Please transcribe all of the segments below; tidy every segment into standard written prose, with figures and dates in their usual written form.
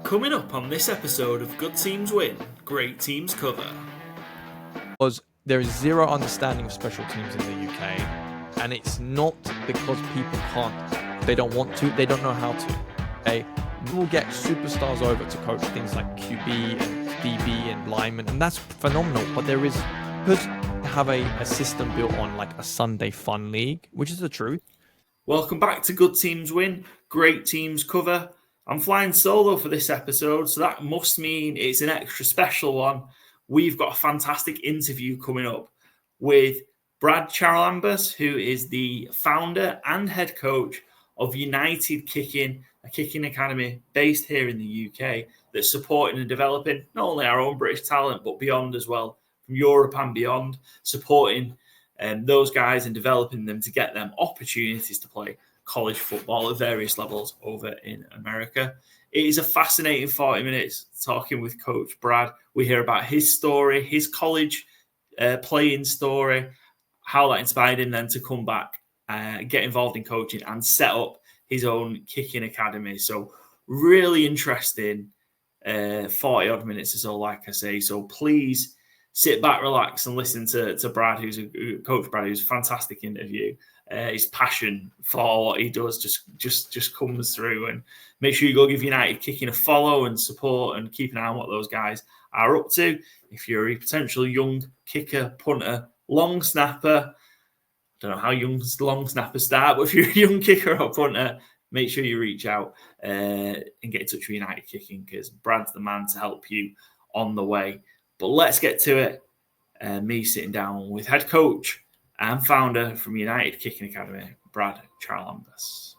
Coming up on this episode of Good Teams Win, Great Teams Cover. Because there is zero understanding of special teams in the UK, and it's not because people can't, they don't want to, they don't know how to. Okay, we will get superstars over to coach things like QB and DB and linemen, and that's phenomenal. But there is, because they have a system built on like a Sunday fun league, which is the truth. Welcome back to Good Teams Win, Great Teams Cover. I'm flying solo for this episode, so that must mean it's an extra special one. We've got a fantastic interview coming up with Brad Charalambous, who is the founder and head coach of United Kicking, a kicking academy based here in the UK that's supporting and developing not only our own British talent, but beyond as well, from Europe and beyond, supporting those guys and developing them to get them opportunities to play college football at various levels over in America. It is a fascinating 40 minutes talking with Coach Brad. We hear about his story, his college playing story, how that inspired him then to come back, get involved in coaching and set up his own kicking academy. So really interesting 40 odd minutes or so, like I say. So please sit back, relax and listen to Brad, Coach Brad, who's a fantastic interview. His passion for what he does just comes through. And make sure you go give United Kicking a follow and support and keep an eye on what those guys are up to. If you're a potential young kicker, punter, long snapper, I don't know how young long snappers start, but if you're a young kicker or punter, make sure you reach out and get in touch with United Kicking, because Brad's the man to help you on the way. But let's get to it. Me sitting down with head coach and founder from United Kicking Academy, Brad Charalambous.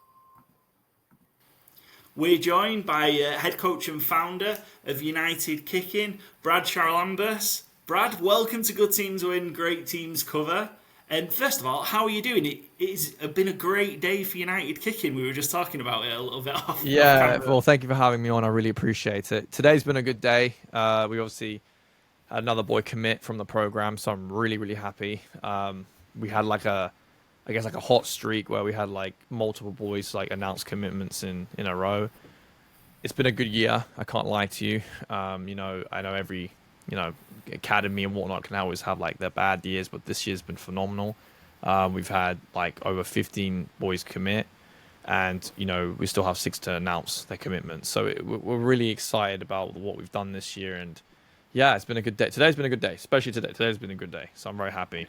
We're joined by head coach and founder of United Kicking, Brad Charalambous. Brad, welcome to Good Teams Win, Great Teams Cover. And first of all, how are you doing? It's been a great day for United Kicking. We were just talking about it a little bit off. Yeah, well, thank you for having me on. I really appreciate it. Today's been a good day. We obviously had another boy commit from the program, so I'm really, really happy. We had like a hot streak where we had like multiple boys like announce commitments in a row. It's been a good year. I can't lie to you. I know every, academy and whatnot can always have like their bad years, but this year's been phenomenal. We've had like over 15 boys commit, and we still have 6 to announce their commitments. So we're really excited about what we've done this year, and yeah, it's been a good day. Today's been a good day, especially today. Today's been a good day, so I'm very happy.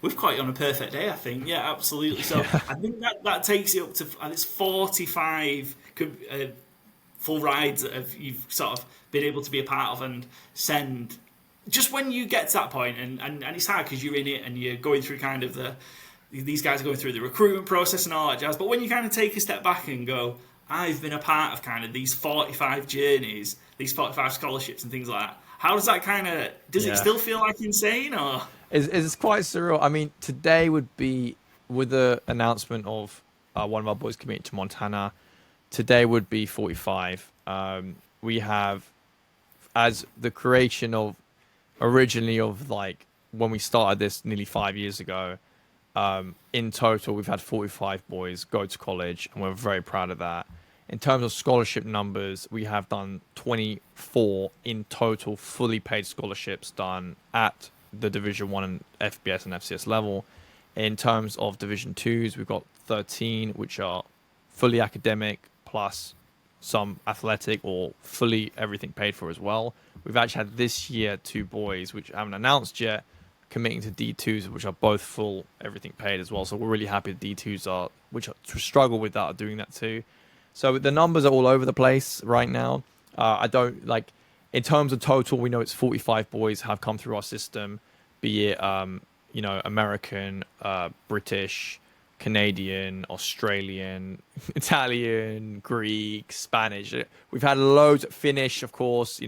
We've caught you on a perfect day, I think. Yeah, absolutely. So yeah. I think that takes you up to, and it's 45 full rides that you've sort of been able to be a part of and send. Just when you get to that point, and it's hard because you're in it and you're going through kind of these guys are going through the recruitment process and all that jazz. But when you kind of take a step back and go, I've been a part of kind of these 45 journeys, these 45 scholarships and things like that. How does that kind of, does it still feel like insane, or? It's quite surreal. I mean, today would be, with the announcement of one of our boys committing to Montana, today would be 45. We have, as the creation of, originally of like, when we started this nearly 5 years ago, in total, we've had 45 boys go to college, and we're very proud of that. In terms of scholarship numbers, we have done 24 in total fully paid scholarships done at the Division 1 and FBS and FCS level. In terms of Division 2s, we've got 13, which are fully academic plus some athletic or fully everything paid for as well. We've actually had this year 2 boys, which I haven't announced yet, committing to D2s, which are both full everything paid as well. So we're really happy the D2s are, which struggle with that, are doing that too. So the numbers are all over the place right now. I don't like, in terms of total, we know it's 45 boys have come through our system, be it, American, British, Canadian, Australian, Italian, Greek, Spanish. We've had loads, Finnish, of course,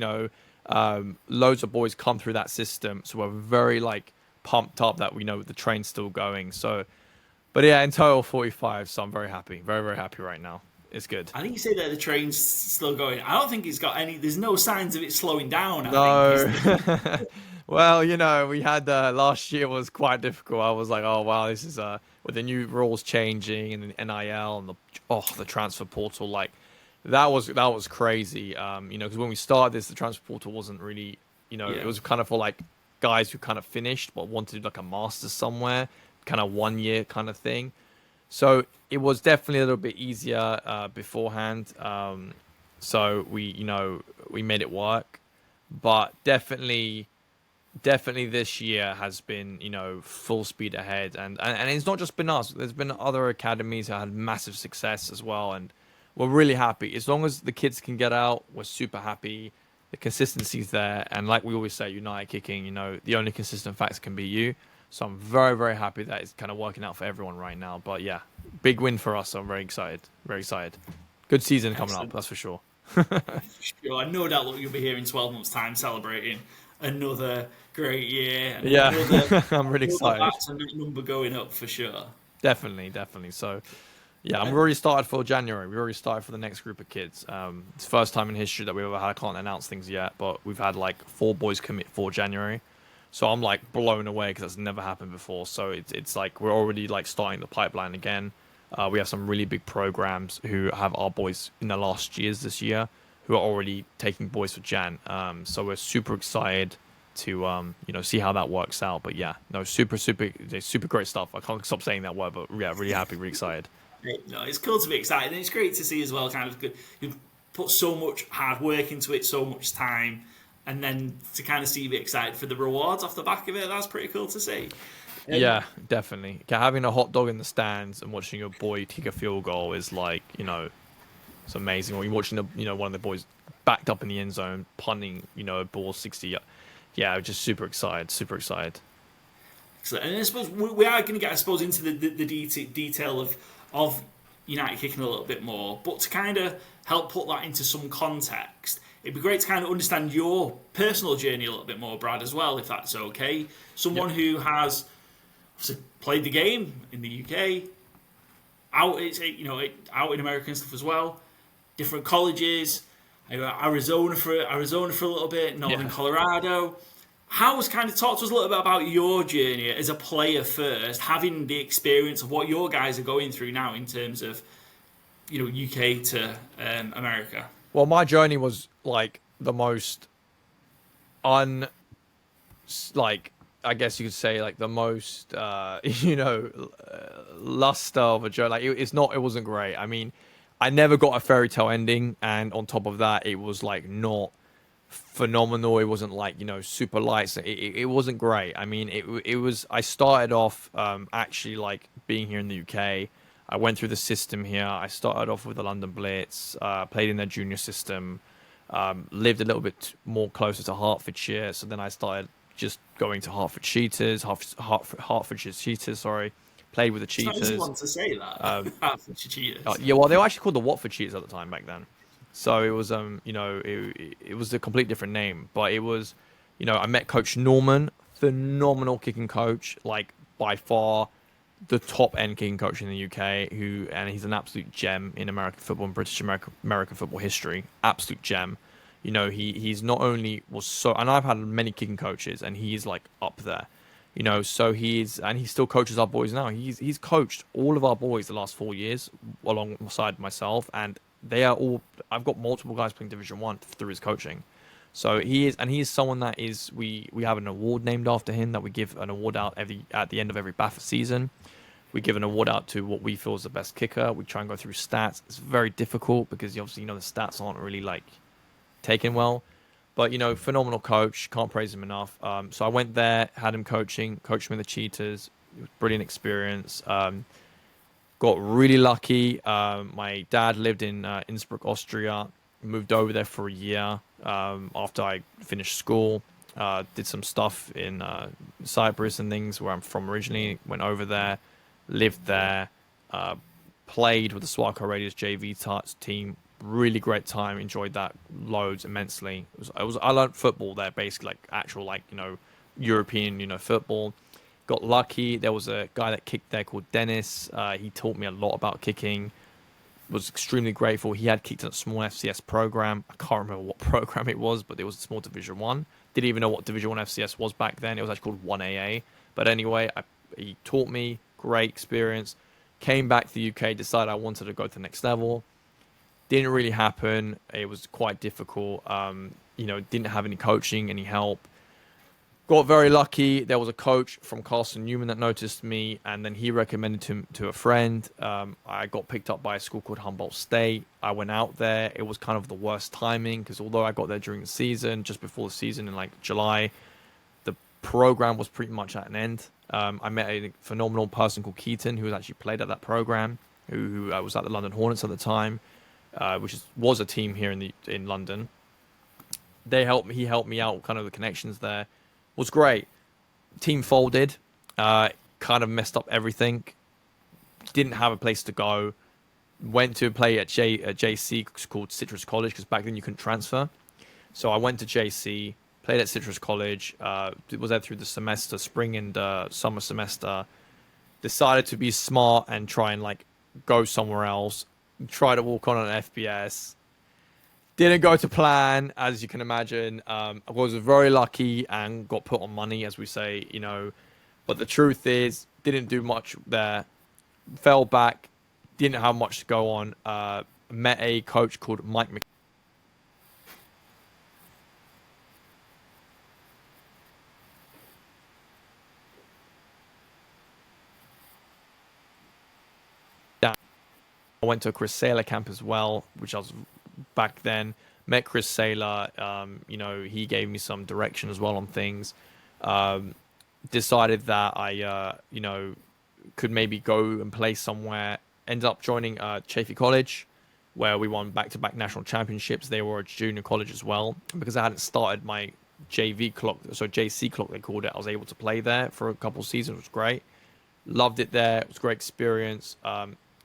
loads of boys come through that system. So we're very like pumped up that we know the train's still going. So, but yeah, in total 45. So I'm very happy, very, very happy right now. It's good. I think you say that the train's still going. I don't think it's got any. There's no signs of it slowing down. No. Well, we had last year was quite difficult. I was like, oh wow, this is with the new rules changing and the NIL and the transfer portal. Like, That was crazy. Because when we started this, the transfer portal wasn't really, it Yeah. was kind of for like guys who kind of finished but wanted like a master's somewhere, kind of 1 year kind of thing. So it was definitely a little bit easier beforehand. So we made it work, but definitely this year has been full speed ahead, and it's not just been us. There's been other academies that had massive success as well, and we're really happy. As long as the kids can get out, we're super happy. The consistency's there, and like we always say, United Kicking, the only consistent facts can be you. So I'm very, very happy that it's kind of working out for everyone right now. But yeah, big win for us. So I'm very excited. Very excited. Good season coming up, Excellent. that's for sure. Sure, no doubt you'll be here in 12 months' time celebrating another great year and Yeah, another I'm really excited. that's a number going up for sure. Definitely, definitely. So yeah, and we already started for January. We already started for the next group of kids. It's the first time in history that we've ever had. I can't announce things yet, but we've had like 4 boys commit for January. So I'm like blown away because that's never happened before. So it's like we're already like starting the pipeline again. We have some really big programs who have our boys in the last years this year who are already taking boys for Jan. So we're super excited to see how that works out. But yeah, no, super great stuff. I can't stop saying that word, but yeah, really happy, really excited. No, it's cool to be excited, and it's great to see as well. Kind of, you've put so much hard work into it, so much time, and then to kind of see you be excited for the rewards off the back of it. That's pretty cool to see. Um, Yeah, definitely. Having a hot dog in the stands and watching your boy kick a field goal is like, it's amazing. Or you're watching one of the boys backed up in the end zone, punting, a ball 60. Yeah, just super excited, super excited. And I suppose we are going to get, I suppose, into the detail of United Kicking a little bit more, but to kind of help put that into some context, it'd be great to kind of understand your personal journey a little bit more, Brad, as well, if that's okay. Someone Yep. who has played the game in the UK, out out in America and stuff as well, different colleges, Arizona for a little bit, Northern Yeah. Colorado. How was kind of talk to us a little bit about your journey as a player first, having the experience of what your guys are going through now in terms of UK to America. Well, my journey was like the most un like I guess you could say like the most luster of a joke. Like it wasn't great. I mean, I never got a fairy tale ending, and on top of that, it was like not phenomenal. It wasn't like super lights. It wasn't great. I mean, it was. I started off actually like being here in the UK. I went through the system here. I started off with the London Blitz, played in their junior system, lived a little bit more closer to Hertfordshire. So then I started just going to Hertfordshire Cheetahs. Sorry, played with the It's not easy Cheetahs. one to say that. Um, Cheaters. yeah, well, they were actually called the Watford Cheetahs at the time back then. So it was, it was a complete different name. But it was, I met Coach Norman, phenomenal kicking coach, like by far the top end kicking coach in the UK. And he's an absolute gem in American football and British American football history. Absolute gem. He's not only was so, and I've had many kicking coaches, and he's like up there. So and he still coaches our boys now. He's coached all of our boys the last 4 years alongside myself, and they are all. I've got multiple guys playing Division 1 through his coaching. So he is someone that is. We have an award named after him that we give an award out at the end of every BAFTA season. We give an award out to what we feel is the best kicker. We try and go through stats. It's very difficult because obviously the stats aren't really like taken well. But phenomenal coach. Can't praise him enough. So I went there, had him coached me in the Cheetahs. It was a brilliant experience. Got really lucky. My dad lived in Innsbruck, Austria. Moved over there for a year after I finished school. Did some stuff in Cyprus and things where I'm from originally. Went over there, lived there, played with the Swarco Raiders JV team. Really great time. Enjoyed that loads immensely. I learned football there, basically like actual European football. Got lucky. There was a guy that kicked there called Dennis. He taught me a lot about kicking. Was extremely grateful. He had kicked in a small FCS program. I can't remember what program it was, but it was a small Division 1. Didn't even know what Division 1 FCS was back then. It was actually called 1AA. But anyway, he taught me. Great experience. Came back to the UK, decided I wanted to go to the next level. Didn't really happen. It was quite difficult. Didn't have any coaching, any help. Got very lucky. There was a coach from Carson Newman that noticed me, and then he recommended to a friend. I got picked up by a school called Humboldt State. I went out there. It was kind of the worst timing because although I got there during the season, just before the season in like July, the program was pretty much at an end. I met a phenomenal person called Keaton who actually played at that program, who was at the London Hornets at the time, was a team here in London. He helped me out, kind of the connections there. Was great. Team folded. Kind of messed up everything. Didn't have a place to go. Went to play at JC called Citrus College because back then you couldn't transfer. So I went to JC, played at Citrus College. Was there through the semester, spring and summer semester. Decided to be smart and try and like go somewhere else. Try to walk on an FBS. Didn't go to plan, as you can imagine. I was very lucky and got put on money, as we say, But the truth is, didn't do much there. Fell back. Didn't have much to go on. Met a coach called Mike McKay. I went to a Chris Saylor camp as well, which I was back then. Met Chris Saylor. He gave me some direction as well on things. Decided that I, could maybe go and play somewhere. Ended up joining Chaffey College, where we won back-to-back national championships. They were a junior college as well. And because I hadn't started my JV clock, so JC clock they called it, I was able to play there for a couple of seasons. It was great. Loved it there. It was a great experience.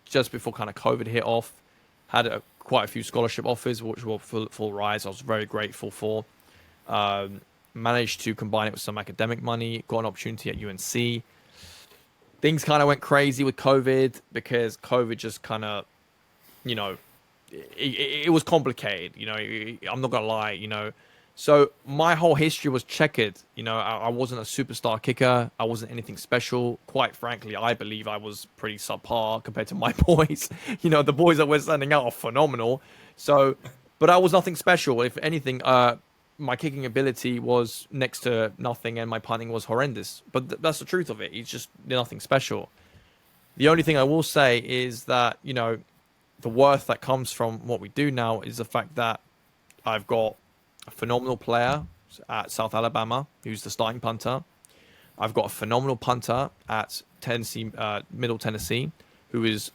Just before kind of COVID hit off, had quite a few scholarship offers, which were full rise. I was very grateful for. Managed to combine it with some academic money. Got an opportunity at UNC. Things kind of went crazy with COVID because COVID just kind of, it was complicated. I'm not gonna lie. So my whole history was checkered. I wasn't a superstar kicker. I wasn't anything special. Quite frankly, I believe I was pretty subpar compared to my boys. The boys that were standing out are phenomenal. So, but I was nothing special. If anything, my kicking ability was next to nothing and my punting was horrendous. But that's the truth of it. It's just nothing special. The only thing I will say is that, the worth that comes from what we do now is the fact that I've got a phenomenal player at South Alabama, who's the starting punter. I've got a phenomenal punter at Tennessee, Middle Tennessee, who is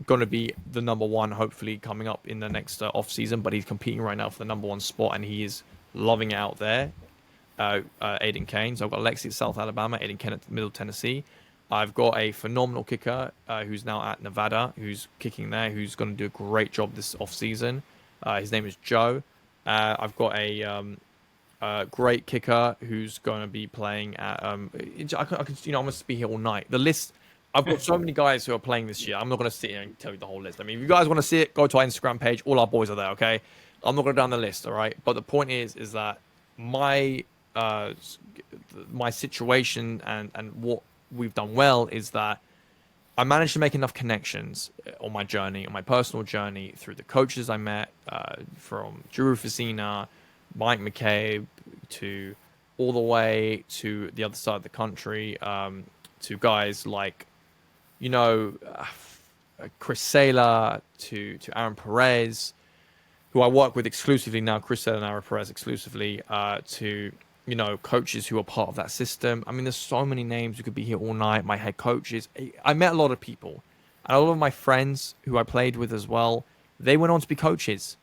going to be the number one, hopefully coming up in the next off season. But he's competing right now for the number one spot, and he is loving it out there. Aiden Kane. So I've got Alexi at South Alabama, Aiden Kane at Middle Tennessee. I've got a phenomenal kicker who's now at Nevada, who's kicking there, who's going to do a great job this off season. His name is Joe. I've got a great kicker who's going to be playing at. I'm going to be here all night. The list. I've got so many guys who are playing this year. I'm not going to sit here and tell you the whole list. I mean, if you guys want to see it, go to our Instagram page. All our boys are there. Okay. I'm not going to down the list. All right. But the point is that my situation and what we've done well is that I managed to make enough connections on my journey, on my personal journey, through the coaches I met, from Drew Facina, Mike McCabe, to all the way to the other side of the country, to guys like, Chris Saylor, to Aaron Perez, who I work with exclusively now, Chris Saylor and Aaron Perez exclusively, to coaches who are part of that system. I mean, there's so many names who could be here all night. My head coaches. I met a lot of people. And a lot of my friends who I played with as well, they went on to be coaches.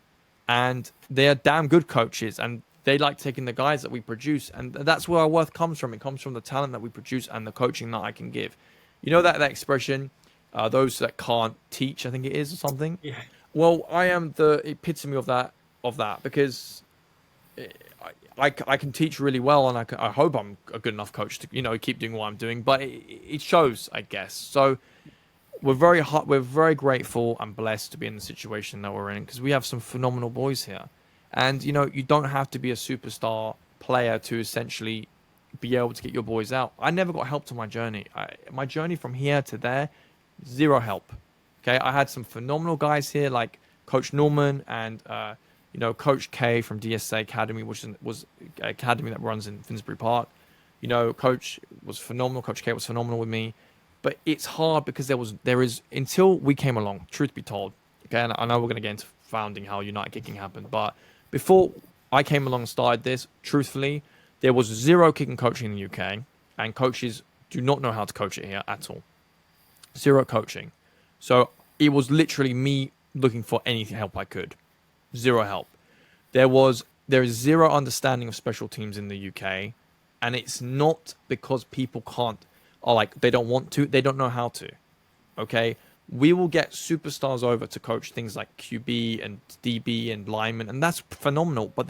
And they're damn good coaches. And they like taking the guys that we produce. And that's where our worth comes from. It comes from the talent that we produce and the coaching that I can give. You know that expression, those that can't teach, I think it is, or something? Yeah. Well, I am the epitome of that because I can teach really well, and I hope I'm a good enough coach to keep doing what I'm doing. But it shows, I guess. So we're very grateful and blessed to be in the situation that we're in because we have some phenomenal boys here. And you don't have to be a superstar player to essentially be able to get your boys out. I never got help to my journey. My journey from here to there, zero help. Okay, I had some phenomenal guys here like Coach Norman and Coach K from DSA Academy, which was an academy that runs in Finsbury Park. Coach was phenomenal. Coach K was phenomenal with me. But it's hard because there is until we came along, truth be told. Okay, and I know we're going to get into founding how United Kicking happened, but before I came along and started this, truthfully, there was zero kicking coaching in the UK, and coaches do not know how to coach it here at all. Zero coaching. So it was literally me looking for any help I could. Zero help. There is zero understanding of special teams in the UK, and it's not because people can't, or like they don't want to, they don't know how to. Okay? We will get superstars over to coach things like QB and DB and linemen, and that's phenomenal. But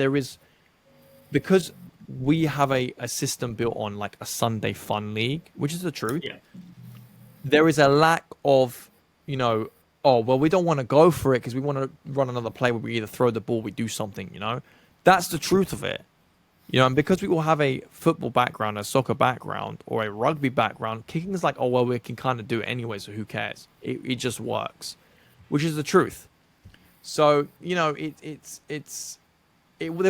because we have a system built on like a Sunday fun league, which is the truth. Yeah. There is a lack of, we don't want to go for it because we want to run another play where we either throw the ball, we do something, That's the truth of it. And because we all have a football background, a soccer background, or a rugby background, kicking is like, we can kind of do it anyway, so who cares? It just works, which is the truth. So, there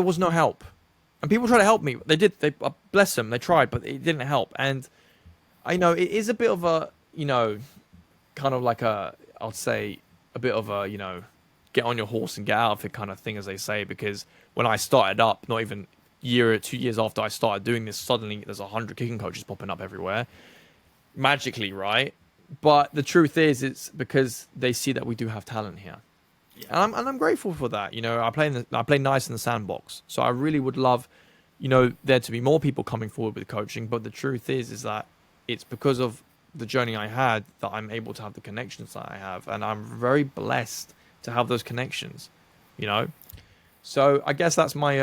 was no help. And people try to help me. They did. Bless them. They tried, but it didn't help. And I know it is a bit of a, kind of like I'll say a bit of a, get on your horse and get out of it kind of thing, as they say, because when I started up, not even 2 years after I started doing this, suddenly there's 100 kicking coaches popping up everywhere. Magically, right? But the truth is, it's because they see that we do have talent here. Yeah. And I'm grateful for that. I play nice in the sandbox. So I really would love, there to be more people coming forward with coaching. But the truth is that it's because of the journey I had that I'm able to have the connections that I have. And I'm very blessed to have those connections, So I guess that's my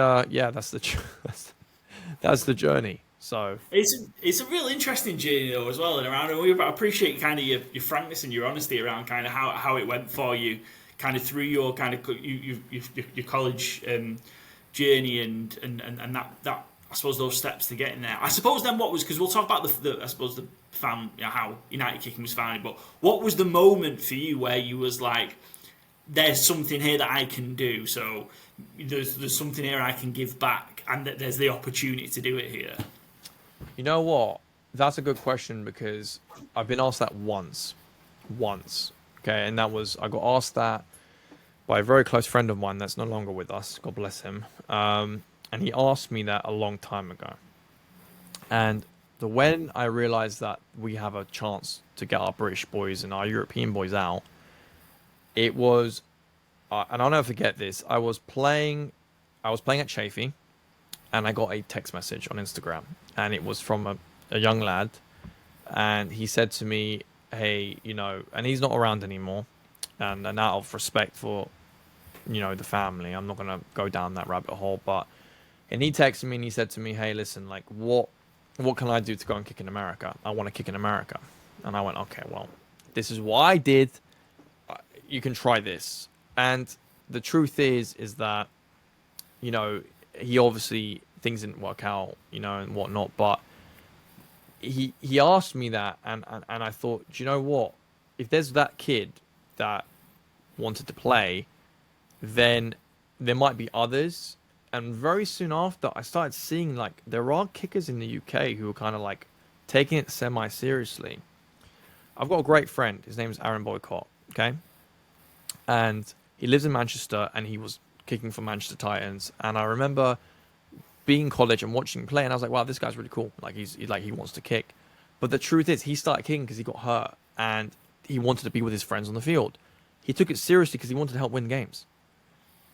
that's the journey. So it's a real interesting journey though as well, and we appreciate kind of your frankness and your honesty around kind of how it went for you, kind of through your kind of your college journey and that I suppose those steps to getting there. I suppose then what was, because we'll talk about the how United Kicking was founded, but what was the moment for you where you was like, there's something here that I can do, so there's something here I can give back, and that there's the opportunity to do it here? You know what? That's a good question, because I've been asked that once. Okay, and that was, I got asked that by a very close friend of mine that's no longer with us, God bless him. And he asked me that a long time ago. And when I realized that we have a chance to get our British boys and our European boys out, it was, and I'll never forget this. I was playing at Chafee, and I got a text message on Instagram, and it was from a young lad, and he said to me, "Hey, and he's not around anymore, and out of respect for, the family, I'm not gonna go down that rabbit hole." And he texted me and he said to me, "Hey, listen, like, what can I do to go and kick in America? I want to kick in America." And I went, "Okay, well, this is what I did. You can try this." And the truth is that, he obviously, things didn't work out, and whatnot, but he asked me that, and I thought, do you know what? If there's that kid that wanted to play, then there might be others. And very soon after, I started seeing, like, there are kickers in the UK who are kind of like taking it semi-seriously. I've got a great friend. His name is Aaron Boycott, okay? And he lives in Manchester, and he was kicking for Manchester Titans. And I remember being in college and watching him play, and I was like, wow, this guy's really cool. Like, he wants to kick. But the truth is, he started kicking because he got hurt, and he wanted to be with his friends on the field. He took it seriously because he wanted to help win games.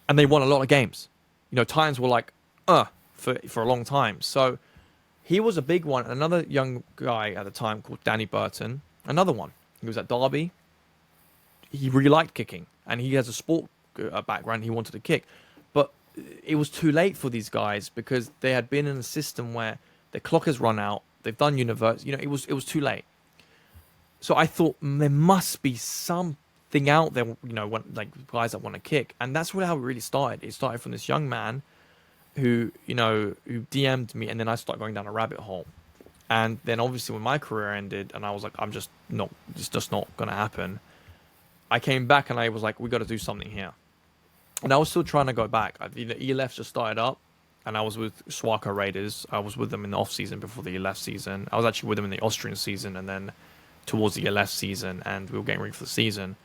And they won a lot of games. Titans were like, for a long time. So he was a big one. Another young guy at the time called Danny Burton, another one. He was at Derby. He really liked kicking, and he has a sport background. He wanted to kick, but it was too late for these guys because they had been in a system where the clock has run out. They've done university. It was too late. So I thought there must be something out there, like guys that want to kick, and that's how it really started. It started from this young man who DM'd me, and then I started going down a rabbit hole. And then obviously when my career ended, and I was like, it's just not going to happen. I came back and I was like, we got to do something here. And I was still trying to go back. The ELF just started up, and I was with Swarco Raiders. I was with them in the off season before the ELF season. I was actually with them in the Austrian season, and then towards the ELF season, and we were getting ready for the season.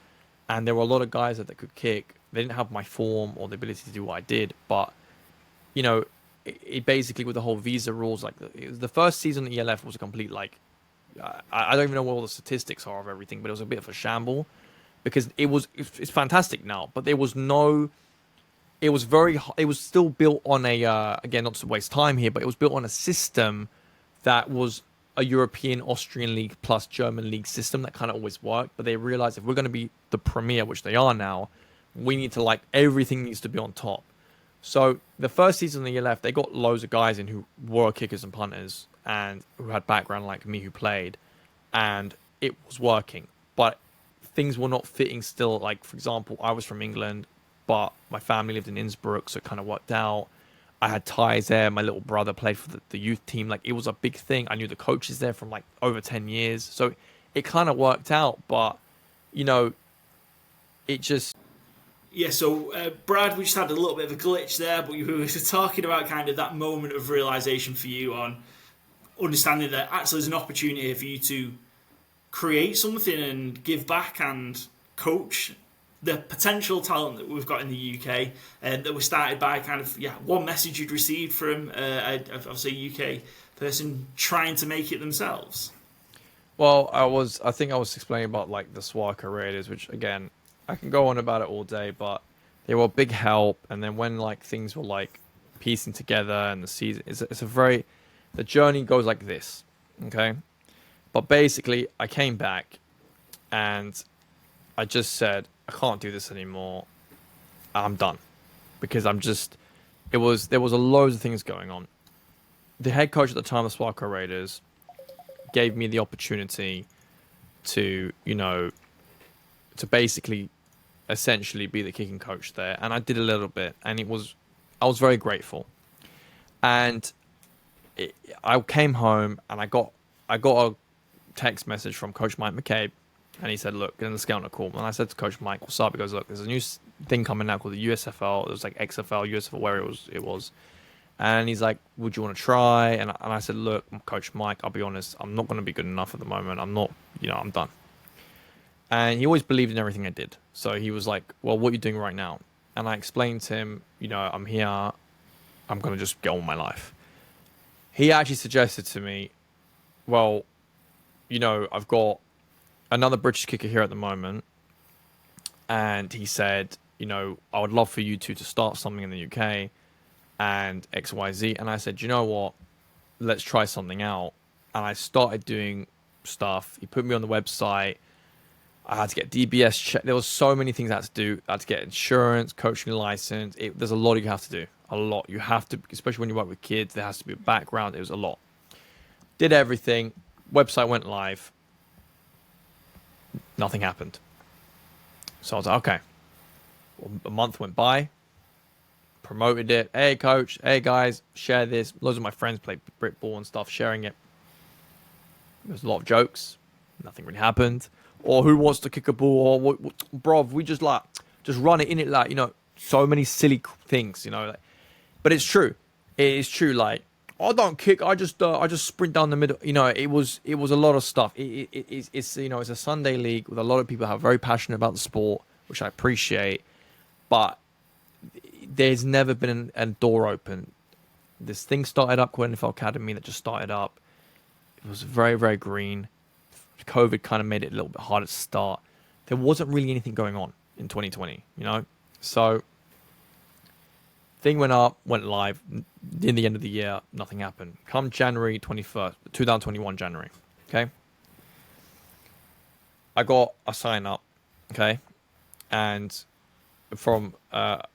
And there were a lot of guys that could kick. They didn't have my form or the ability to do what I did, but you know, it basically with the whole visa rules, like the first season of ELF was a complete like I don't even know what all the statistics are of everything, but it was a bit of a shamble because it's fantastic now, but there was no. It was it was still built on a again, not to waste time here, but it was built on a system that was a European Austrian league plus German league system that kind of always worked. But they realized if we're going to be the premier, which they are now, we need to like everything needs to be on top. So the first season of the ELF, they got loads of guys in who were kickers and punters and who had background like me who played, and it was working. But things were not fitting still. Like, for example, I was from England, but my family lived in Innsbruck, so it kind of worked out. I had ties there. My little brother played for the youth team. Like, it was a big thing. I knew the coaches there from like over 10 years. So it kind of worked out, but, you know, it just. Yeah, so Brad, we just had a little bit of a glitch there, but we were talking about kind of that moment of realization for you on understanding that actually there's an opportunity for you to create something and give back and coach the potential talent that we've got in the UK, that was started by kind of one message you'd received from obviously a UK person trying to make it themselves. Well, I think I was explaining about like the Swarco Raiders, which again, I can go on about it all day, but they were a big help. And then when like things were like piecing together and the season, it's a very, the journey goes like this, okay? But basically, I came back and I just said, I can't do this anymore. I'm done. Because there was a loads of things going on. The head coach at the time of the Swarco Raiders gave me the opportunity to, to basically essentially be the kicking coach there. And I did a little bit, and I was very grateful. And I came home and I got a text message from Coach Mike McCabe, and he said, "Look, let's get on a call." And I said to Coach Mike, "What's up?" He goes, "Look, there's a new thing coming out called the USFL. It was like XFL, USFL, where it was." And he's like, "Would you want to try?" And I said, "Look, Coach Mike, I'll be honest, I'm not going to be good enough at the moment. I'm not, I'm done." And he always believed in everything I did. So he was like, "Well, what are you doing right now?" And I explained to him, "I'm here. I'm going to just get on with my life." He actually suggested to me, "Well, I've got another British kicker here at the moment." And he said, "I would love for you two to start something in the UK and XYZ." And I said, "You know what? Let's try something out." And I started doing stuff. He put me on the website. I had to get DBS check. There was so many things I had to do. I had to get insurance, coaching license. There's a lot you have to do. A lot. You have to, especially when you work with kids, there has to be a background. It was a lot. Did everything. Website went live. Nothing happened. So I was like, okay. Well, a month went by. Promoted it. Hey, coach. Hey, guys. Share this. Loads of my friends played Britball and stuff, sharing it. There was a lot of jokes. Nothing really happened. Or who wants to kick a ball? Or bruv, we just run it in it, like, so many silly things, like. But it's true. It is true. Like, I don't kick. I just sprint down the middle. It was a lot of stuff. It's it's a Sunday league with a lot of people who are very passionate about the sport, which I appreciate. But there's never been a door open. This thing started up called NFL Academy that just started up. It was very, very green. COVID kind of made it a little bit harder to start. There wasn't really anything going on in 2020, So thing went up, went live. In the end of the year, nothing happened. Come January 21st, 2021 January, okay? I got a sign up, okay? And from, I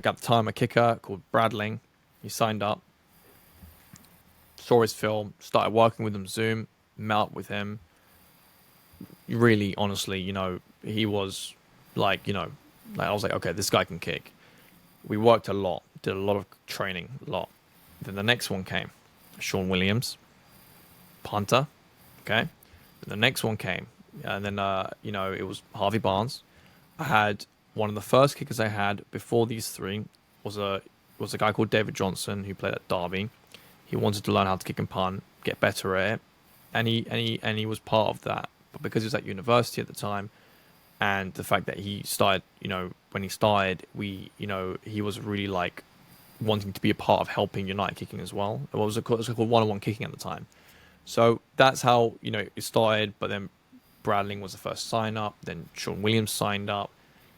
got the time a kicker called Bradling. He signed up, saw his film, started working with him Zoom, met up with him. Really, honestly, he was like, I was like, okay, this guy can kick. We worked a lot, did a lot of training, a lot. Then the next one came, Sean Williams, punter, okay. Then the next one came, and then it was Harvey Barnes. I had one of the first kickers I had before these three was a guy called David Johnson who played at Derby. He wanted to learn how to kick and punt, get better at it, and he was part of that. But because he was at university at the time, and the fact that he started, when he started, he was really like wanting to be a part of helping United kicking as well. It was called one-on-one kicking at the time. So that's how it started. But then Bradling was the first sign up. Then Sean Williams signed up.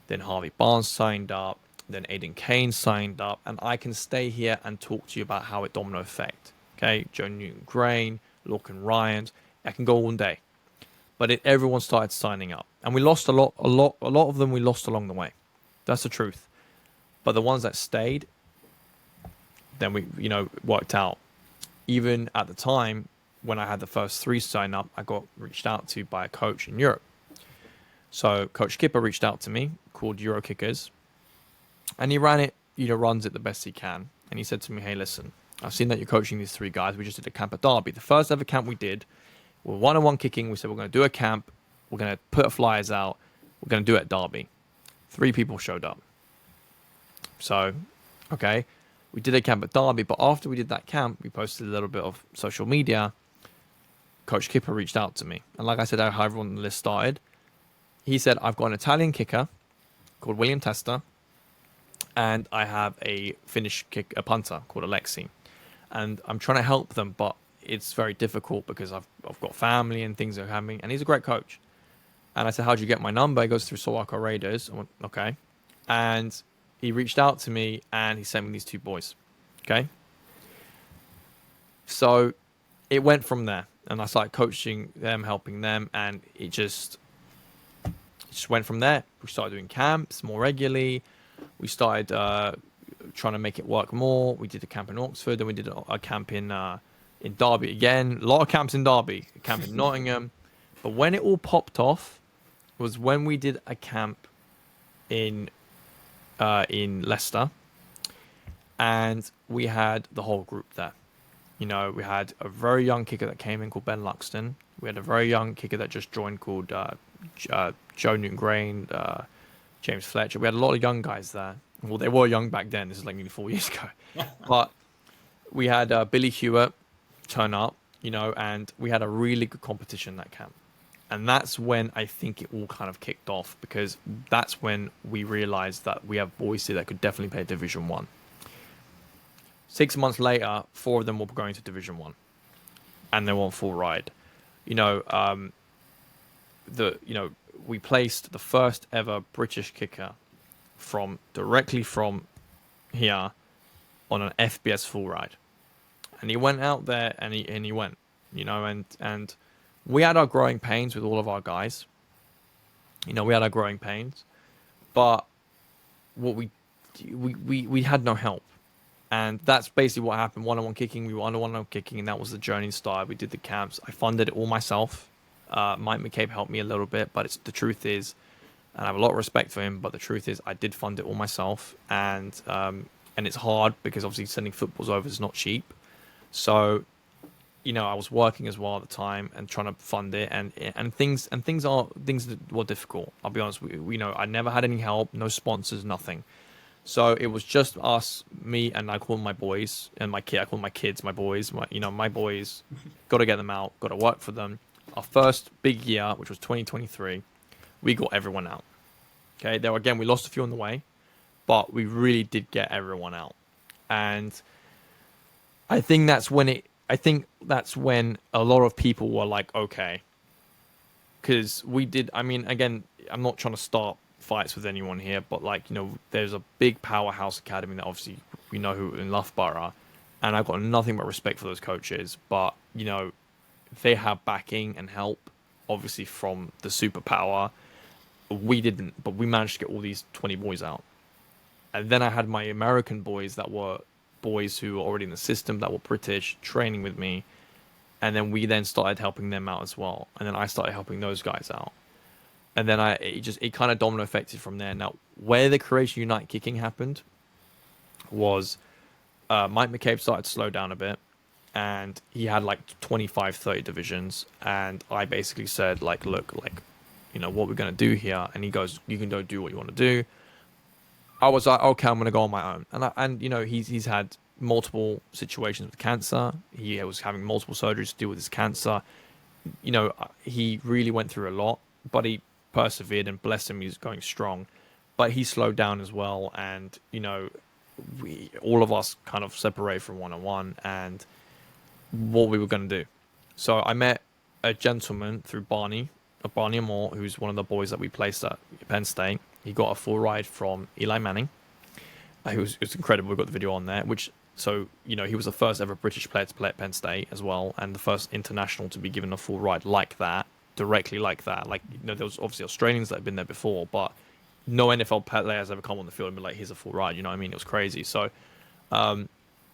Then Harvey Barnes signed up. Then Aidan Kane signed up. And I can stay here and talk to you about how it domino effect. Okay, Joe Newton-Grain, Lorcan Ryans. I can go all day. But everyone started signing up, and we lost a lot of them. We lost along the way. That's the truth. But the ones that stayed, then we worked out. Even at the time when I had the first three sign up, I got reached out to by a coach in Europe. So Coach Kipper reached out to me, called Euro Kickers, and he runs it the best he can. And he said to me, "Hey, listen, I've seen that you're coaching these three guys. We just did a camp at Derby. The first ever camp we did. We're one-on-one kicking. We said we're going to do a camp. We're going to put flyers out. We're going to do it at Derby." 3 people showed up. So, okay, we did a camp at Derby. But after we did that camp, we posted a little bit of social media. Coach Kipper reached out to me. And like I said, how everyone on the list started. He said, "I've got an Italian kicker called William Testa. And I have a Finnish a punter called Alexi. And I'm trying to help them, but it's very difficult because I've got family and things are happening." And he's a great coach. And I said, "How'd you get my number?" He goes, "Through Sawako Raiders." I went, "Okay." And he reached out to me and he sent me these 2 boys. Okay. So it went from there. And I started coaching them, helping them. And it just went from there. We started doing camps more regularly. We started trying to make it work more. We did a camp in Oxford. Then we did a camp in Derby again. A lot of camps in Derby. A camp in Nottingham. But when it all popped off was when we did a camp in Leicester. And we had the whole group there. We had a very young kicker that came in called Ben Luxton. We had a very young kicker that just joined called Joe Newton-Grain, James Fletcher. We had a lot of young guys there. Well, they were young back then. This is like nearly 4 years ago. But we had Billy Hewitt turn up, and we had a really good competition that camp. And that's when I think it all kind of kicked off, because that's when we realized that we have boys here that could definitely play Division 1. 6 months later, 4 of them were going to Division 1, and they were on full ride. We placed the first ever British kicker directly from here on an FBS full ride, and he went out there and he went, and we had our growing pains with all of our guys. We had our growing pains, but what we had no help. And that's basically what happened. One-on-one kicking, we were under one-on-one kicking, and that was the journey started. We did the camps. I funded it all myself. Mike McCabe helped me a little bit, but the truth is, and I have a lot of respect for him, but the truth is I did fund it all myself. And it's hard because obviously sending footballs over is not cheap. So, I was working as well at the time and trying to fund it, and things were difficult. I'll be honest. I never had any help, no sponsors, nothing. So it was just us, me, and I call them my boys, and I call them my kids, my boys. My boys. Got to get them out. Got to work for them. Our first big year, which was 2023, we got everyone out. Okay, there again, we lost a few on the way, but we really did get everyone out, and I think that's when a lot of people were like, okay, because we did. I mean, again, I'm not trying to start fights with anyone here, but there's a big powerhouse academy that obviously we know who in Loughborough, and I've got nothing but respect for those coaches, but they have backing and help obviously from the superpower. We didn't, but we managed to get all these 20 boys out. And then I had my American boys that were boys who were already in the system, that were British, training with me, and then we started helping them out as well, and then I started helping those guys out. And then it kind of domino affected from there. Now, where the Croatian United kicking happened was Mike McCabe started to slow down a bit, and he had 25, 30 divisions. And I basically said, look, what we're going to do here. And he goes, you can go do what you want to do. I was like, okay, I'm going to go on my own. And you know, he's had multiple situations with cancer. He was having multiple surgeries to deal with his cancer. You know, he really went through a lot, but he persevered, and bless him, he's going strong. But he slowed down as well, and you know, all of us kind of separated from one-on-one and what we were going to do. So I met a gentleman through Barney Moore, who's one of the boys that we placed at Penn State. He got a full ride from Eli Manning. It was incredible. We've got the video on there. So, you know, he was the first ever British player to play at Penn State as well, and the first international to be given a full ride like that, directly like that. Like, you know, there was obviously Australians that had been there before, but no NFL player has ever come on the field and been like, here's a full ride. You know what I mean? It was crazy. So, you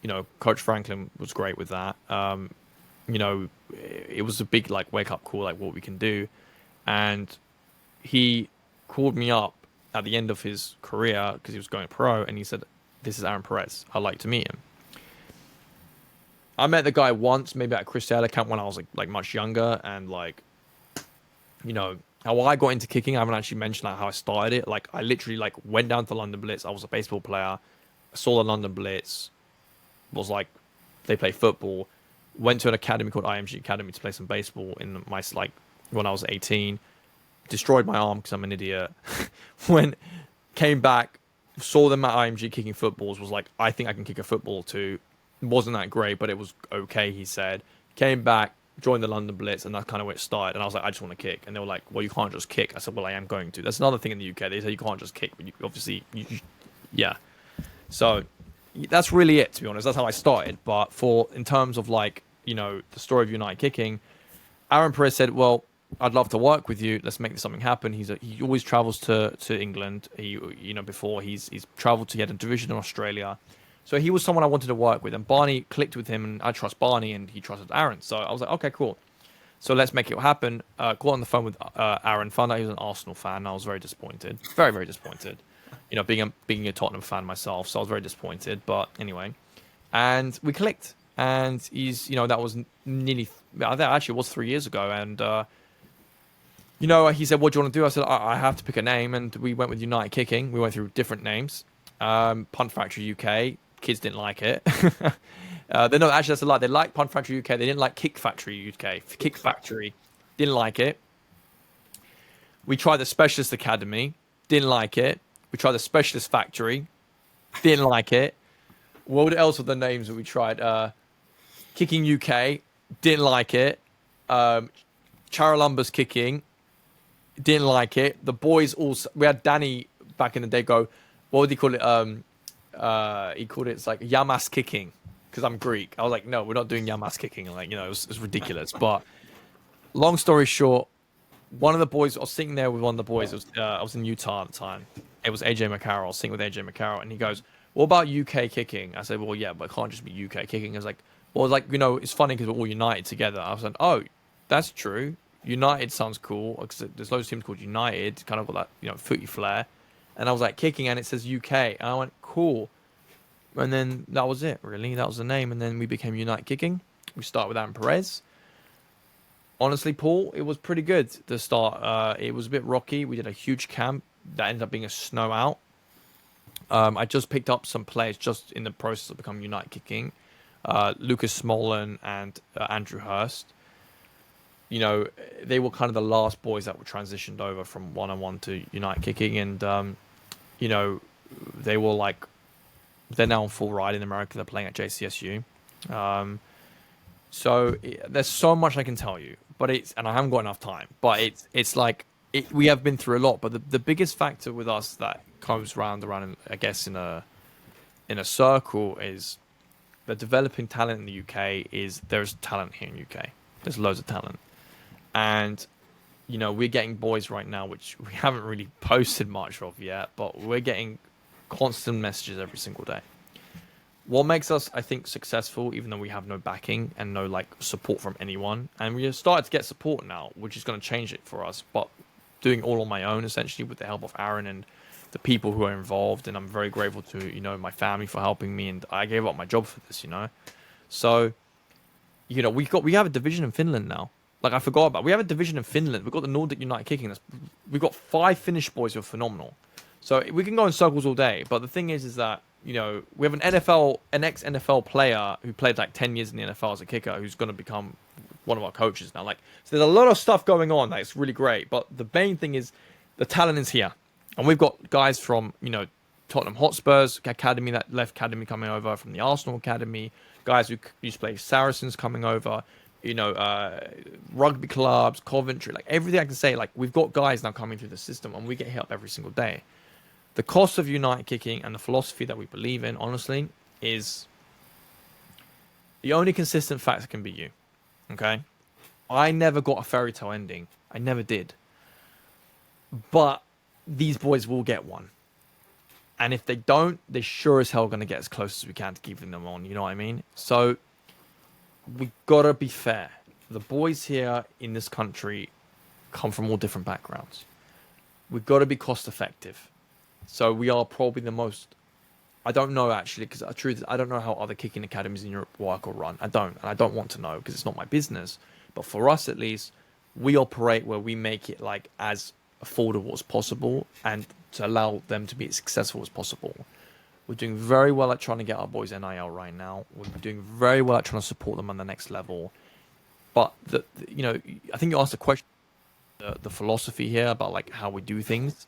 know, Coach Franklin was great with that. You know, it was a big, like, wake-up call, like, what we can do. And he called me up at the end of his career because he was going pro, and he said, this is Aaron Perez. I'd like to meet him. I met the guy once, maybe at a Chris Taylor camp when I was like much younger, and like, you know, how I got into kicking, I haven't actually mentioned like how I started it. Like, I literally like went down to London Blitz. I was a baseball player. I saw the London Blitz. Was like, they play football. Went to an academy called IMG Academy to play some baseball in my, like, when I was 18. Destroyed my arm because I'm an idiot. Came back, saw them at IMG kicking footballs, was like, I think I can kick a football too. It wasn't that great, but it was okay, he said. Came back, joined the London Blitz, and that's kind of where it started. And I was like, I just want to kick. And they were like, well, you can't just kick. I said, well, I am going to. That's another thing in the UK. They say you can't just kick, but you obviously, yeah. So that's really it, to be honest. That's how I started. But in terms of like, you know, the story of United Kicking, Aaron Perez said, well, I'd love to work with you. Let's make something happen. He always travels to England. Before he's traveled he had a division in Australia. So he was someone I wanted to work with, and Barney clicked with him, and I trust Barney, and he trusted Aaron. So I was like, okay, cool. So let's make it happen. Got on the phone with Aaron, found out he was an Arsenal fan. I was very disappointed. Very, very disappointed. You know, being a Tottenham fan myself, so I was very disappointed. But anyway, and we clicked. And he's, you know, that was actually it was 3 years ago. And, you know, he said, what do you want to do? I said, I have to pick a name. And we went with United Kicking. We went through different names. Punt Factory UK. Kids didn't like it. Actually, that's a lie. They liked Punt Factory UK. They didn't like Kick Factory UK. Kick Factory. Didn't like it. We tried the Specialist Academy. Didn't like it. We tried the Specialist Factory. Didn't like it. What else were the names that we tried? Kicking UK. Didn't like it. Charalambous Kicking. Didn't like it. The boys also... We had Danny back in the day go... What would he call it? He called it... It's like Yamas Kicking. Because I'm Greek. I was like, no, we're not doing Yamas Kicking. Like, you know, it was ridiculous. But long story short, one of the boys... I was sitting there with one of the boys. I was in Utah at the time. It was AJ McCarroll. I was sitting with AJ McCarroll. And he goes... What about UK kicking? I said, well, yeah, but it can't just be UK kicking. I was like, well, like, you know, it's funny because we're all united together. I was like, oh, that's true. United sounds cool because there's loads of teams called United, kind of got that, you know, footy flair. And I was like, kicking, and it says UK. And I went, cool. And then that was it, really. That was the name. And then we became United Kicking. We started with Aaron Perez. Honestly, Paul, it was pretty good to start. It was a bit rocky. We did a huge camp that ended up being a snow out. I just picked up some players just in the process of becoming United Kicking. Lucas Smolin and Andrew Hurst. You know, they were kind of the last boys that were transitioned over from one-on-one to United Kicking. And, you know, they were like... They're now on full ride in America. They're playing at JCSU. There's so much I can tell you. But and I haven't got enough time. But it's like... we have been through a lot. But the biggest factor with us that comes round, I guess, in a circle is the developing talent in the UK there's talent here in UK. There's loads of talent. And, you know, we're getting boys right now, which we haven't really posted much of yet, but we're getting constant messages every single day. What makes us, I think, successful, even though we have no backing and no, like, support from anyone, and we have started to get support now, which is going to change it for us, but doing all on my own, essentially, with the help of Aaron and the people who are involved, and I'm very grateful to, you know, my family for helping me, and I gave up my job for this, you know. So, you know, we have a division in Finland now. Like, I forgot about. We have a division in Finland. We've got the Nordic United Kicking. We've got 5 Finnish boys who are phenomenal. So we can go in circles all day, but the thing is that we have an ex-NFL player who played like 10 years in the NFL as a kicker, who's going to become one of our coaches now. Like, so there's a lot of stuff going on that's really great, but the main thing is the talent is here, and we've got guys from Tottenham Hotspur's academy, that left academy coming over from the Arsenal academy, guys who used to play Saracens coming over, rugby clubs, Coventry, like everything I can say. Like, we've got guys now coming through the system, and we get hit up every single day. The cost of United Kicking and the philosophy that we believe in, honestly, is the only consistent factor can be you. Okay? I never got a fairy tale ending. I never did. But these boys will get one. And if they don't, they're sure as hell going to get as close as we can to keeping them on. You know what I mean? So we got to be fair. The boys here in this country come from all different backgrounds. We've got to be cost effective. So we are probably the most... I don't know, actually, because the truth is I don't know how other kicking academies in Europe work or run. I don't. And I don't want to know because it's not my business. But for us, at least, we operate where we make it like as affordable as possible and to allow them to be as successful as possible. We're doing very well at trying to get our boys NIL right now. We're doing very well at trying to support them on the next level. But, I think you asked a question, the philosophy here about like how we do things.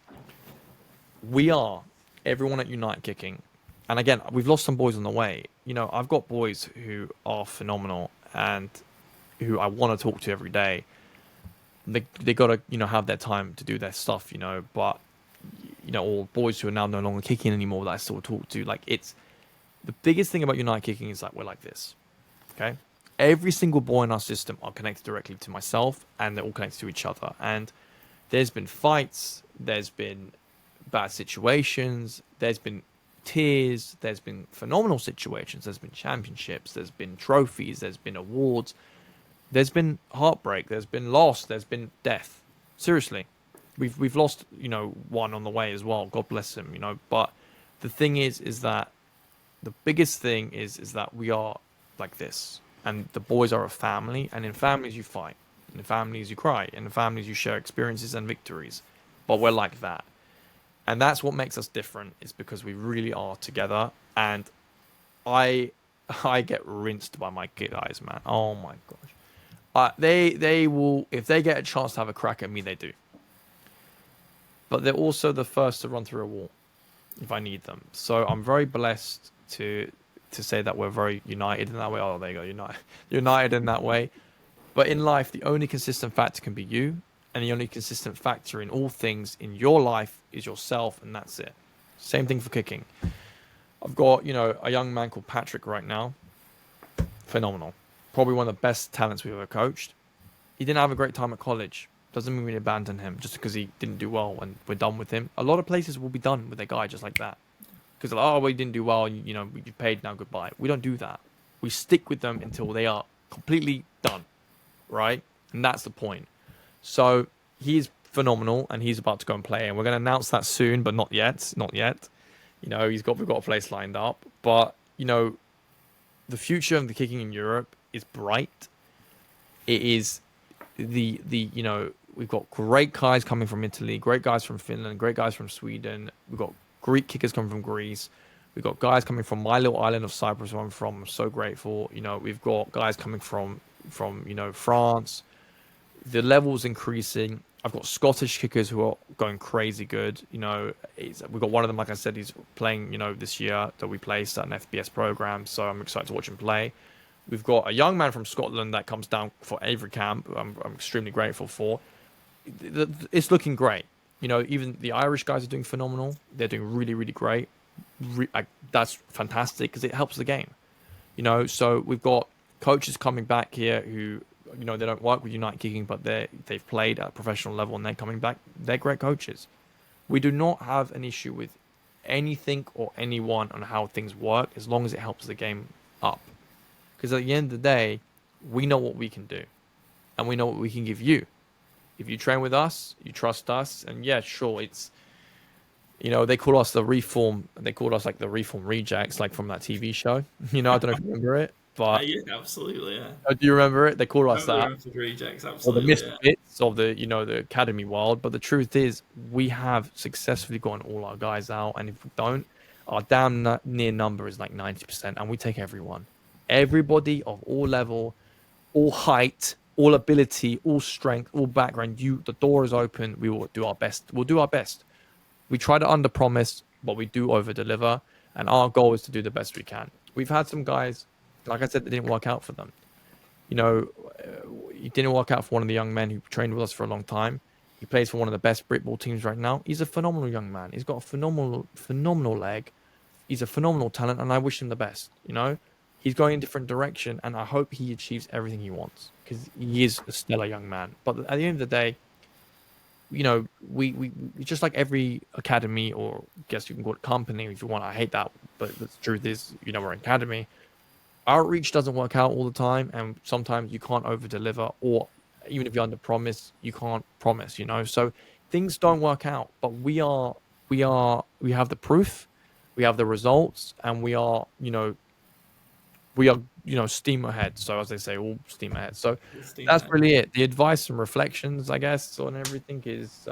We are everyone at United Kicking, and again, we've lost some boys on the way. I've got boys who are phenomenal and who I want to talk to every day. They got to have their time to do their stuff, but or boys who are now no longer kicking anymore that I still talk to. Like, it's the biggest thing about United Kicking is like we're like this. Okay, every single boy in our system are connected directly to myself, and they're all connected to each other. And there's been fights, there's been bad situations, there's been tears, there's been phenomenal situations, there's been championships, there's been trophies, there's been awards, there's been heartbreak, there's been loss, there's been death. Seriously, we've lost one on the way as well, God bless him. But the thing is that the biggest thing is that we are like this, and the boys are a family, and in families you fight, in families you cry, in families you share experiences and victories, but we're like that. And that's what makes us different, is because we really are together. And I get rinsed by my guys, man. Oh my gosh. They will, if they get a chance to have a crack at me, they do. But they're also the first to run through a wall if I need them. So I'm very blessed to say that we're very united in that way. Oh, there you go, united in that way. But in life, the only consistent factor can be you. And the only consistent factor in all things in your life is yourself, and that's it. Same thing for kicking. I've got, a young man called Patrick right now. Phenomenal. Probably one of the best talents we've ever coached. He didn't have a great time at college. Doesn't mean we abandon him just because he didn't do well and we're done with him. A lot of places will be done with a guy just like that. Because, well, he didn't do well, you've paid, now goodbye. We don't do that. We stick with them until they are completely done, right? And that's the point. So he's phenomenal, and he's about to go and play, and we're going to announce that soon, but not yet. We've got a place lined up, but the future of the kicking in Europe is bright. It is we've got great guys coming from Italy, great guys from Finland, great guys from Sweden. We've got Greek kickers coming from Greece. We've got guys coming from my little island of Cyprus, where I'm from. I'm so grateful. We've got guys coming from France. The level's increasing. I've got Scottish kickers who are going crazy good. We've got one of them, like I said, he's playing, this year that we placed at an FBS program. So I'm excited to watch him play. We've got a young man from Scotland that comes down for every camp. I'm extremely grateful for. It's looking great. Even the Irish guys are doing phenomenal. They're doing really, really great. That's fantastic because it helps the game. So we've got coaches coming back here who, they don't work with United Kicking, but they've played at a professional level and they're coming back. They're great coaches. We do not have an issue with anything or anyone on how things work as long as it helps the game up. Because at the end of the day, we know what we can do and we know what we can give you. If you train with us, you trust us, and yeah, sure, it's, they call us the Reform. They called us like the Reform Rejects, like from that TV show. I don't know if you remember it. But Yeah, absolutely. Yeah. do you remember it? They called us Remember the that. Renford rejects, Or the absolutely. Yeah. misfits of the the academy world. But the truth is, we have successfully gotten all our guys out, and if we don't, our damn near number is like 90%, and we take everyone, everybody of all level, all height, all ability, all strength, all background. The door is open. We will do our best. We'll do our best. We try to under promise, but we do over deliver, and our goal is to do the best we can. We've had some guys, like I said, that didn't work out for them. You know, it didn't work out for one of the young men who trained with us for a long time. He plays for one of the best Britball teams right now. He's a phenomenal young man. He's got a phenomenal leg. He's a phenomenal talent, and I wish him the best. He's going in a different direction, and I hope he achieves everything he wants because he is a stellar young man. But at the end of the day, we just like every academy, or I guess you can call it company if you want. I hate that, but the truth is, we're an academy. Outreach doesn't work out all the time, and sometimes you can't over deliver, or even if you under promise, you can't promise. So things don't work out, but we have the proof, we have the results, and we are steam ahead. So as they say, all steam ahead. So that's really it. The advice and reflections, I guess, on everything is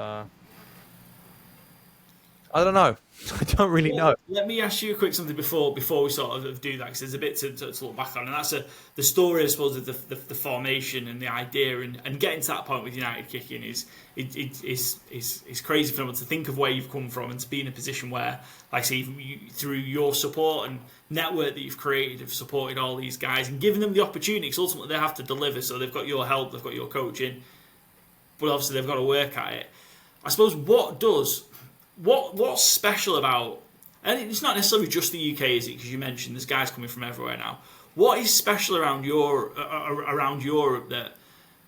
I don't know. I don't really know. Let me ask you a quick something before we sort of do that, because there's a bit to look back on, and that's the story, I suppose, of the formation and the idea, and getting to that point with United kicking is crazy for them to think of where you've come from and to be in a position where, like I say, through your support and network that you've created, have supported all these guys and given them the opportunity. Because ultimately they have to deliver, so they've got your help, they've got your coaching, but obviously they've got to work at it. I suppose what's special about, and it's not necessarily just the UK, is it? Because you mentioned there's guys coming from everywhere now. What is special around Europe that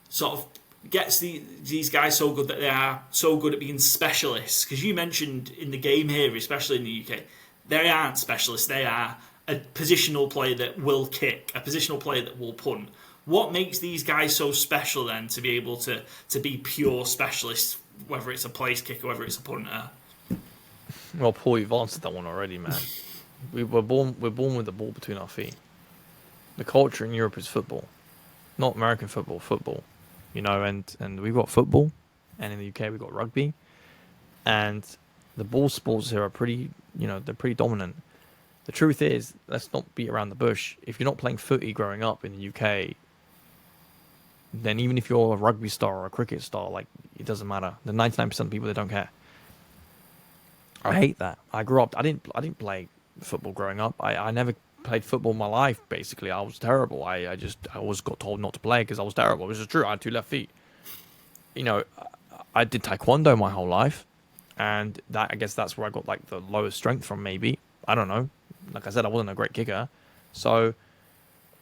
sort of gets these guys so good that they are so good at being specialists? Because you mentioned in the game here, especially in the UK, they aren't specialists. They are a positional player that will kick, a positional player that will punt. What makes these guys so special then to be able to be pure specialists, whether it's a place kicker, whether it's a punter? Well, Paul, you've answered that one already, man. We're born with the ball between our feet. The culture in Europe is football, not American football. And we've got football, and in the UK we've got rugby, and the ball sports here are pretty, they're pretty dominant. The truth is, let's not beat around the bush. If you're not playing footy growing up in the UK, then even if you're a rugby star or a cricket star, like, it doesn't matter. The 99% of people, they don't care. I hate that. I grew up. I didn't play football growing up. I never played football in my life. Basically, I was terrible. I always got told not to play because I was terrible, which is true. I had 2 left feet. I did taekwondo my whole life, and I guess that's where I got like the lowest strength from. Maybe, I don't know. Like I said, I wasn't a great kicker. So,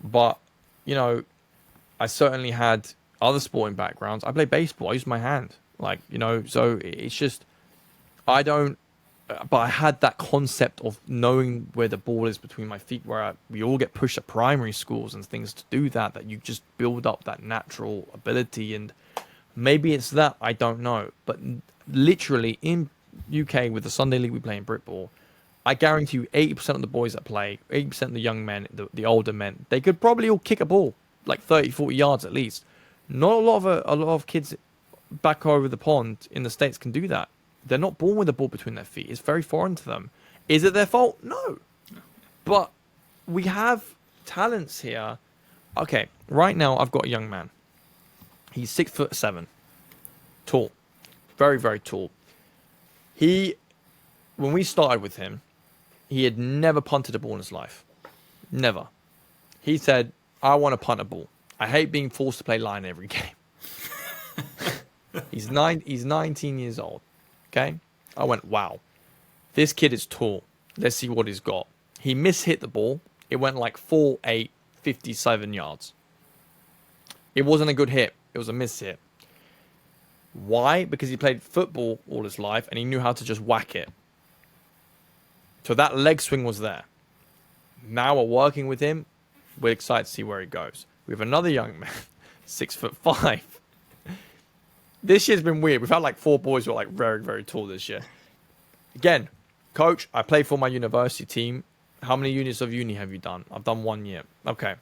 but I certainly had other sporting backgrounds. I played baseball. I used my hand, So it's just I don't. But I had that concept of knowing where the ball is between my feet, where we all get pushed at primary schools and things to do that you just build up that natural ability. And maybe it's that, I don't know. But literally in UK with the Sunday League we play in Britball, I guarantee you 80% of the boys that play, 80% of the young men, the older men, they could probably all kick a ball like 30, 40 yards at least. Not a lot of kids back over the pond in the States can do that. They're not born with the ball between their feet. It's very foreign to them. Is it their fault? No. But we have talents here. Okay, right now I've got a young man. He's 6'7", tall, very, very tall. When we started with him, he had never punted a ball in his life. Never. He said, I want to punt a ball. I hate being forced to play line every game. He's 19 years old. Okay, I went, wow, this kid is tall. Let's see what he's got. He mishit the ball. It went like 4-8, 57 yards. It wasn't a good hit. It was a miss hit. Why? Because he played football all his life and he knew how to just whack it. So that leg swing was there. Now we're working with him. We're excited to see where he goes. We have another young man, 6'5". This year's been weird. We've had like 4 boys who are like very, very tall this year. Again, coach, I play for my university team. How many units of uni have you done? I've done 1 year. Okay.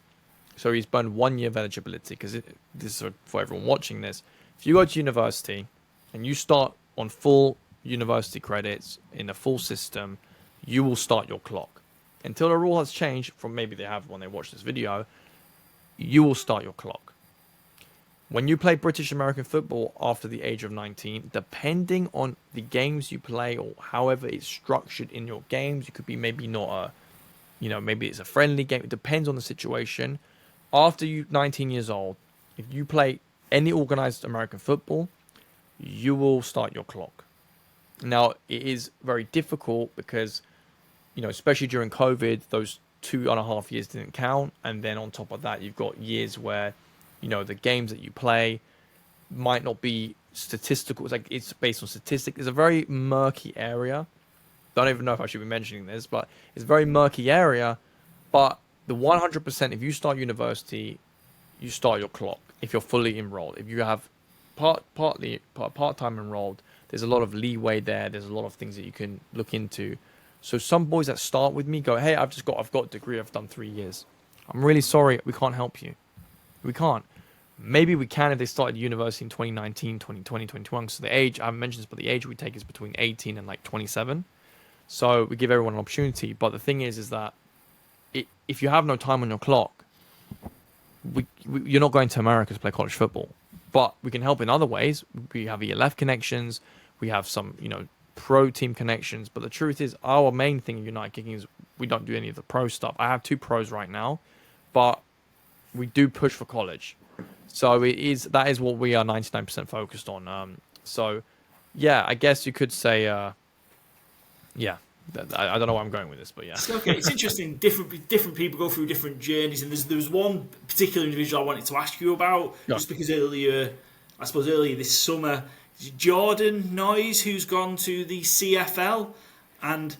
So he's burned 1 year of eligibility because this is for everyone watching this. If you go to university and you start on full university credits in a full system, you will start your clock. Until the rule has changed, from maybe they have when they watch this video, you will start your clock. When you play British American football after the age of 19, depending on the games you play or however it's structured in your games, you could be maybe not a, maybe it's a friendly game. It depends on the situation. After you're 19 years old, if you play any organized American football, you will start your clock. Now, it is very difficult because, especially during COVID, those 2.5 years didn't count. And then on top of that, you've got years where, the games that you play might not be statistical. It's based on statistics. It's a very murky area. Don't even know if I should be mentioning this, but it's a very murky area. But the 100%, if you start university, you start your clock if you're fully enrolled. If you have part-time enrolled, there's a lot of leeway there. There's a lot of things that you can look into. So some boys that start with me go, hey, I've got a degree. I've done 3 years. I'm really sorry. We can't help you. We can't. Maybe we can if they started university in 2019, 2020, 2021. So the age, I haven't mentioned this, but the age we take is between 18 and 27. So we give everyone an opportunity. But the thing is that if you have no time on your clock, you're not going to America to play college football. But we can help in other ways. We have ELF connections. We have some, pro team connections. But the truth is, our main thing in United Kicking is we don't do any of the pro stuff. I have 2 pros right now, but we do push for college. So that is what we are 99% focused on. So, yeah, I guess you could say, yeah. I don't know where I'm going with this, but yeah. Okay, it's interesting. Different people go through different journeys, and there was one particular individual I wanted to ask you about, just because earlier this summer, Jordan Noyes, who's gone to the CFL, and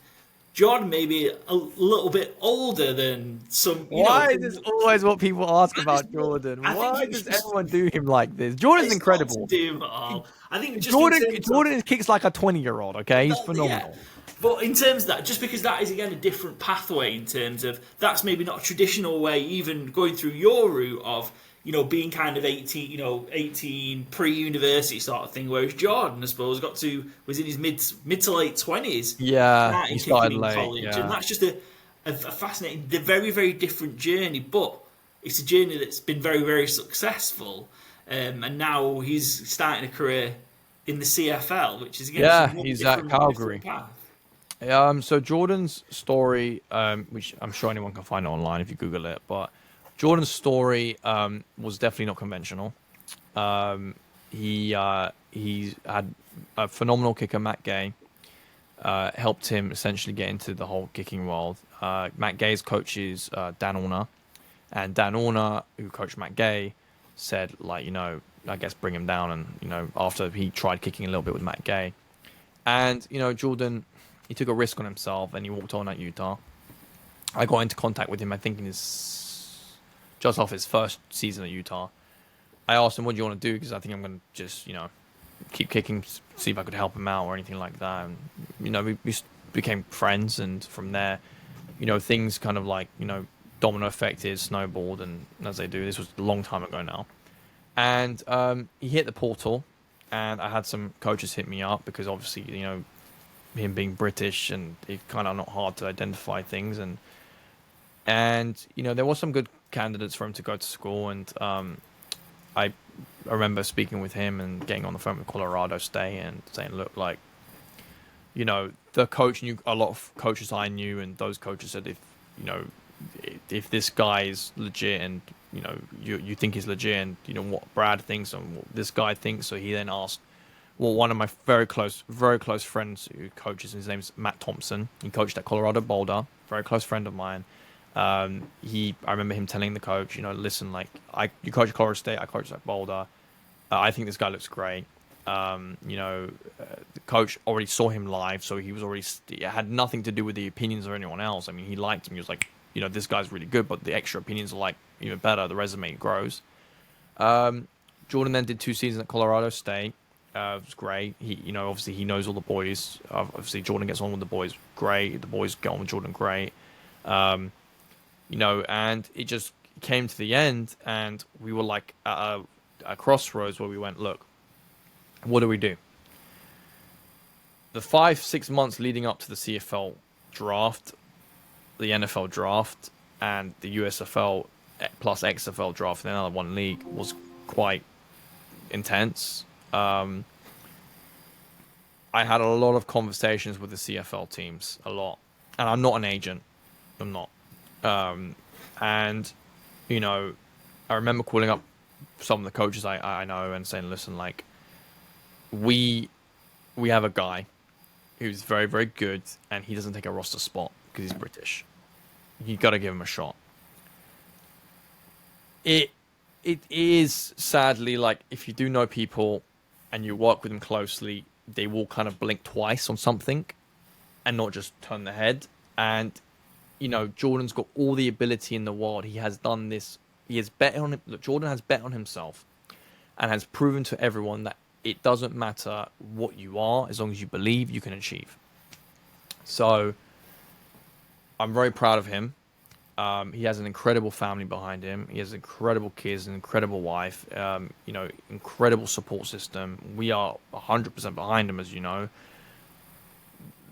Jordan may be a little bit older than some. Why is this always what people ask about Jordan? Why does everyone do him like this? Jordan's incredible. I think Jordan kicks like a 20-year-old. Okay, he's phenomenal. Yeah. But in terms of that, just because that is again a different pathway in terms of that's maybe not a traditional way, even going through your route of being kind of 18 pre-university sort of thing. Whereas Jordan, I suppose, was in his mid to late 20s. Yeah, he started late. College, and that's just a fascinating, very very different journey. But it's a journey that's been very very successful, and now he's starting a career in the CFL, which is again he's at Calgary. So Jordan's story, which I'm sure anyone can find it online if you Google it, but Jordan's story was definitely not conventional. He had a phenomenal kicker, Matt Gay, helped him essentially get into the whole kicking world. Matt Gay's coaches Dan Orner, and Dan Orner, who coached Matt Gay, said I guess bring him down, and after he tried kicking a little bit with Matt Gay, and Jordan. He took a risk on himself and he walked on at Utah. I got into contact with him, I think, just off his first season at Utah. I asked him, what do you want to do? Because I think I'm going to just, keep kicking, see if I could help him out or anything like that. And, we became friends. And from there, things kind of domino effected, snowballed. And as they do, this was a long time ago now. And he hit the portal. And I had some coaches hit me up because obviously, him being British and it's kind of not hard to identify things and there was some good candidates for him to go to school and I remember speaking with him and getting on the phone with Colorado State and saying look the coach knew a lot of coaches I knew and those coaches said if this guy is legit and you think he's legit and what Brad thinks and what this guy thinks, so he then asked one of my very close friends who coaches, his name's Matt Thompson. He coached at Colorado Boulder, very close friend of mine. I remember him telling the coach, listen, you coach at Colorado State, I coach at Boulder. I think this guy looks great. The coach already saw him live, so it had nothing to do with the opinions of anyone else. I mean, he liked him. He was like, this guy's really good, but the extra opinions are even better. The resume grows. Jordan then did 2 seasons at Colorado State. It was great. He, obviously he knows all the boys. Obviously Jordan gets on with the boys great. The boys get on with Jordan great. And came to the end, and we were like at a crossroads where we went, look, what do we do? The 5-6 months leading up to the CFL draft, the NFL draft, and the USFL plus XFL draft in another one league was quite intense. I had a lot of conversations with the CFL teams, a lot, and I'm not an agent. I'm not. And you know, I remember calling up some of the coaches I know and saying, listen, like, we have a guy who's very, very good, and he doesn't take a roster spot because he's British. You got to give him a shot. It is sadly like, if you do know people and you work with them closely, they will kind of blink twice on something and not just turn their head. And you know, Jordan's got all the ability in the world. He has done this. He has bet on it. Jordan has bet on himself and has proven to everyone that it doesn't matter what you are, as long as you believe, you can achieve. So I'm very proud of him. He has an incredible family behind him. He has incredible kids, an incredible wife, you know, incredible support system. We are 100% behind him, as you know.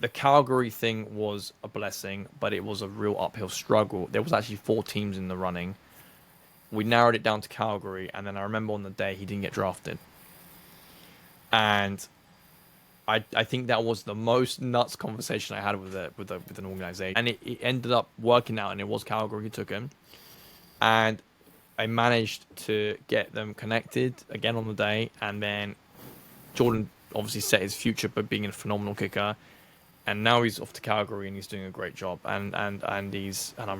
The Calgary thing was a blessing, but it was a real uphill struggle. There was actually 4 teams in the running. We narrowed it down to Calgary, and then I remember on the day he didn't get drafted. And I think that was the most nuts conversation I had with an organization, and it ended up working out, and it was Calgary who took him, and I managed to get them connected again on the day, and then Jordan obviously set his future by being a phenomenal kicker, and now he's off to Calgary and he's doing a great job, and I'm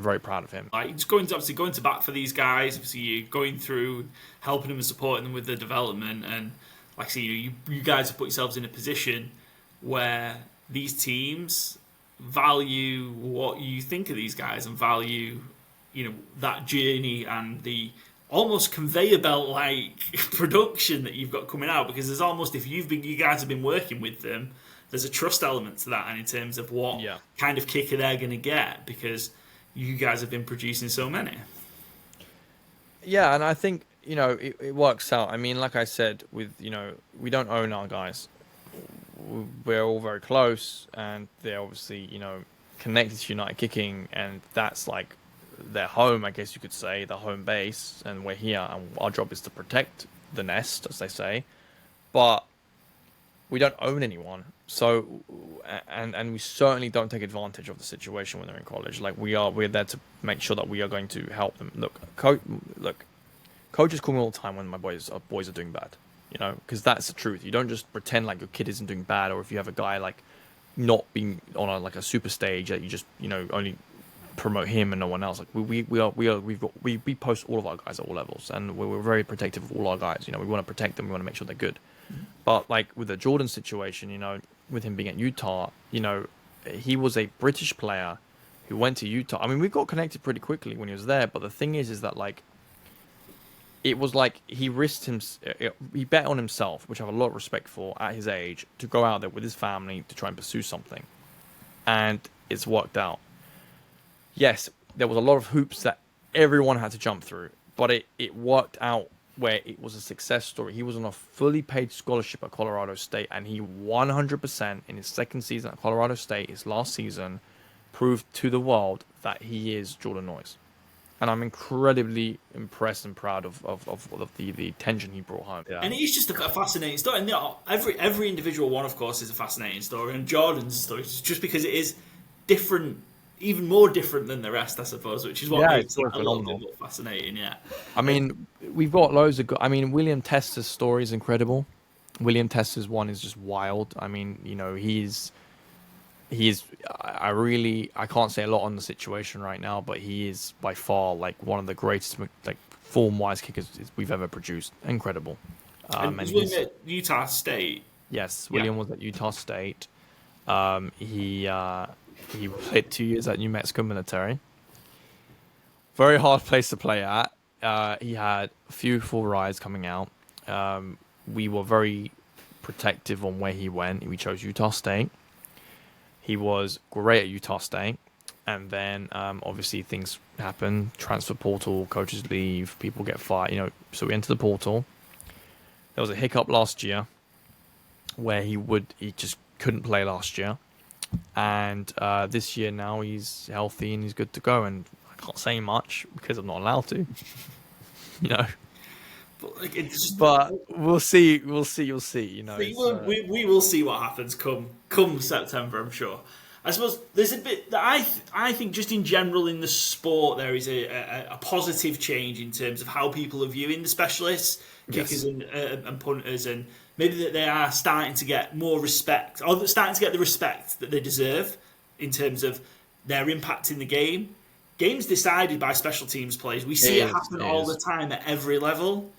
very proud of him. Like, just going to bat for these guys. Obviously, you're going through helping them and supporting them with their development, and like I say, you guys have put yourselves in a position where these teams value what you think of these guys and value, you know, that journey and the almost conveyor belt like production that you've got coming out, because there's almost, if you guys have been working with them, there's a trust element to that, and in terms of what kind of kicker they're going to get, because you guys have been producing so many. Yeah, and I think, you know, it works out. I mean, like I said, with, you know, we don't own our guys. We're all very close, and they're obviously, you know, connected to United Kicking, and that's like their home, I guess you could say, the home base, and we're here, and our job is to protect the nest, as they say. But we don't own anyone, so and we certainly don't take advantage of the situation when they're in college. Like, we're there to make sure that we are going to help them. Look, coaches call me all the time when my boys are doing bad, you know, because that's the truth. You don't just pretend like your kid isn't doing bad, or if you have a guy like not being on a super stage that you just, you know, only promote him and no one else. Like, we post all of our guys at all levels, and we're very protective of all our guys. You know, we want to protect them. We want to make sure they're good. But like with the Jordan situation, you know, with him being at Utah, you know, he was a British player who went to Utah. I mean, we got connected pretty quickly when he was there. But the thing is that, like, it was like he he bet on himself, which I have a lot of respect for at his age, to go out there with his family to try and pursue something. And it's worked out. Yes, there was a lot of hoops that everyone had to jump through, but it worked out where it was a success story. He was on a fully paid scholarship at Colorado State, and he 100% in his second season at Colorado State, his last season, proved to the world that he is Jordan Noyes. And I'm incredibly impressed and proud of the attention he brought home. Yeah. And it's just a fascinating story. And every individual one, of course, is a fascinating story. And Jordan's story is just because it is different, even more different than the rest, I suppose, which is what makes it a little bit more fascinating. Yeah. I mean, we've got loads of. I mean, William Tester's story is incredible. William Tester's one is just wild. I mean, you know, he's. I can't say a lot on the situation right now, but he is by far like one of the greatest, like, form-wise kickers we've ever produced. Incredible. And was William at Utah State? Yes, William was at Utah State. He played 2 years at New Mexico Military. Very hard place to play at. He had a few full rides coming out. We were very protective on where he went. We chose Utah State. He was great at Utah State. And then obviously things happen, transfer portal, coaches leave, people get fired, so we enter the portal. There was a hiccup last year where he just couldn't play last year. And this year now he's healthy and he's good to go. And I can't say much because I'm not allowed to, you know. But we'll see. You'll see. We will see what happens come September, I'm sure. I suppose there's a bit that I think just in general in the sport there is a positive change in terms of how people are viewing the specialists, kickers and punters, and maybe that they are starting to get more respect, or starting to get the respect that they deserve in terms of their impact in the game. Games decided by special teams players. We see it happen all the time at every level.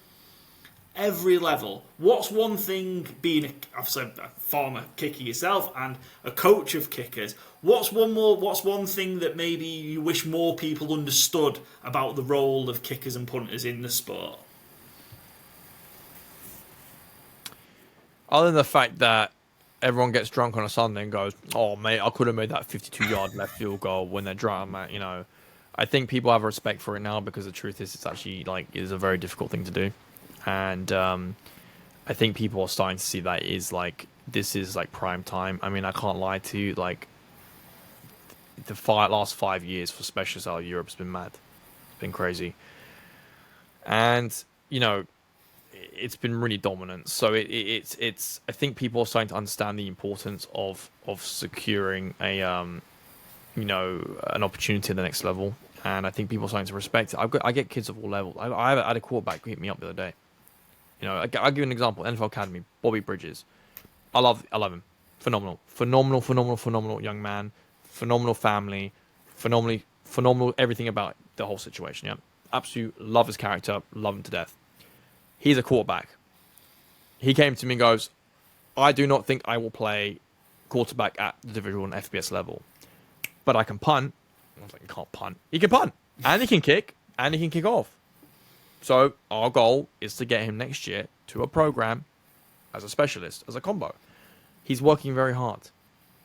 Every level. What's one thing, being obviously a former kicker yourself and a coach of kickers, what's one thing that maybe you wish more people understood about the role of kickers and punters in the sport? Other than the fact that everyone gets drunk on a Sunday and goes, "Oh mate, I could have made that 52-yard left field goal," when they're drunk, mate, I think people have respect for it now because the truth is it's actually is a very difficult thing to do. And I think people are starting to see that this is prime time. I mean, I can't lie to you, the last 5 years for specialists out of Europe has been mad. It's been crazy. And, it's been really dominant. So it's I think people are starting to understand the importance of securing an opportunity at the next level. And I think people are starting to respect it. I get kids of all levels. I had a quarterback who hit me up the other day. I'll give you an example. NFL Academy, Bobby Bridges. I love him. Phenomenal young man. Phenomenal family. Phenomenal everything about the whole situation. Yeah, absolute love his character. Love him to death. He's a quarterback. He came to me and goes, "I do not think I will play quarterback at the Division 1 FBS level, but I can punt." I was like, "You can't punt." He can punt, and he can kick, and he can kick off. So our goal is to get him next year to a program as a specialist, as a combo. He's working very hard.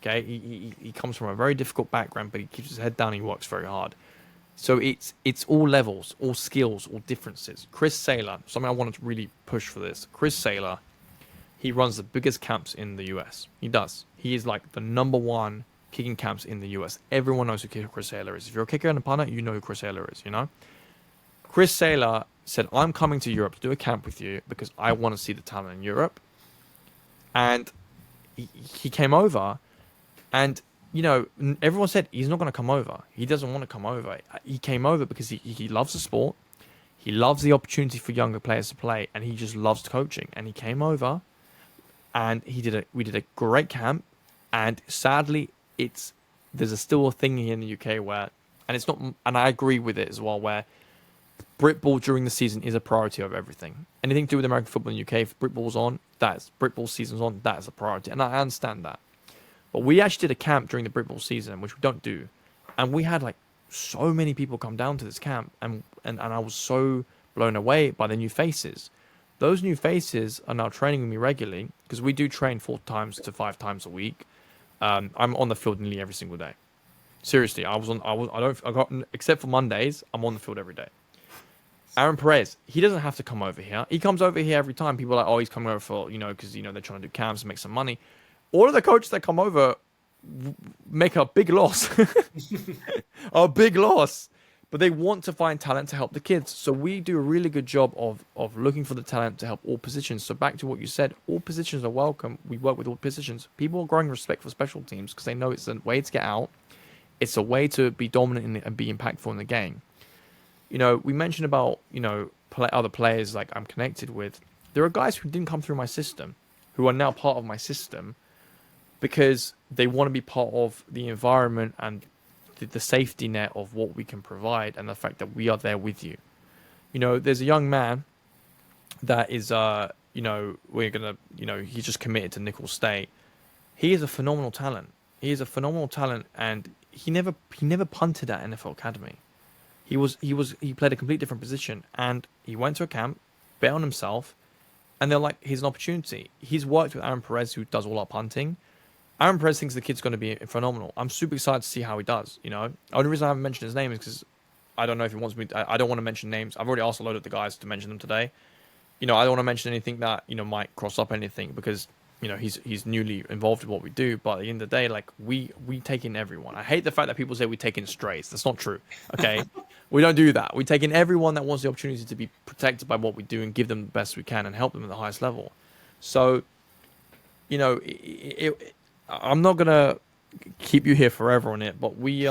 Okay, he comes from a very difficult background, but he keeps his head down and he works very hard. So it's all levels, all skills, all differences. Chris Saylor, something I wanted to really push for this. Chris Saylor, he runs the biggest camps in the US. He does. He is the number one kicking camps in the US. Everyone knows who Chris Saylor is. If you're a kicker and a punter, you know who Chris Saylor is, Chris Saylor said, "I'm coming to Europe to do a camp with you because I want to see the talent in Europe." And he came over, and everyone said he's not going to come over. He doesn't want to come over. He came over because he loves the sport. He loves the opportunity for younger players to play, and he just loves coaching. And he came over, and we did a great camp. And sadly, there's still a thing here in the UK where, and it's not, and I agree with it as well, where Brit ball during the season is a priority of everything. Anything to do with American football in the UK, if Brit ball's on, Brit ball season's on, that is a priority. And I understand that. But we actually did a camp during the Brit ball season, which we don't do. And we had so many people come down to this camp, and I was so blown away by the new faces. Those new faces are now training with me regularly because we do train 4 times to 5 times a week. I'm on the field nearly every single day. Seriously, except for Mondays, I'm on the field every day. Aaron Perez, he doesn't have to come over here. He comes over here every time. People are like, "Oh, he's coming over for, because, they're trying to do camps and make some money." All of the coaches that come over make a big loss. A big loss. But they want to find talent to help the kids. So we do a really good job of looking for the talent to help all positions. So back to what you said, all positions are welcome. We work with all positions. People are growing respect for special teams because they know it's a way to get out. It's a way to be dominant and be impactful in the game. We mentioned about, other players I'm connected with. There are guys who didn't come through my system, who are now part of my system because they want to be part of the environment and the safety net of what we can provide and the fact that we are there with you. There's a young man that is, we're going to, he's just committed to Nicholls State. He is a phenomenal talent. And he never punted at NFL Academy. He played a complete different position, and he went to a camp, bet on himself, and they're like, here's an opportunity. He's worked with Aaron Perez, who does all our punting, Aaron Perez thinks the kid's going to be phenomenal. I'm super excited to see how he does. The only reason I haven't mentioned his name is because I don't know if he wants me. I don't want to mention names. I've already asked a load of the guys to mention them today. I don't want to mention anything that might cross up anything because he's newly involved in what we do. But at the end of the day, like we take in everyone. I hate the fact that people say we take in strays. That's not true. Okay, we don't do that. We take in everyone that wants the opportunity to be protected by what we do and give them the best we can and help them at the highest level. So, I'm not gonna keep you here forever on it, but we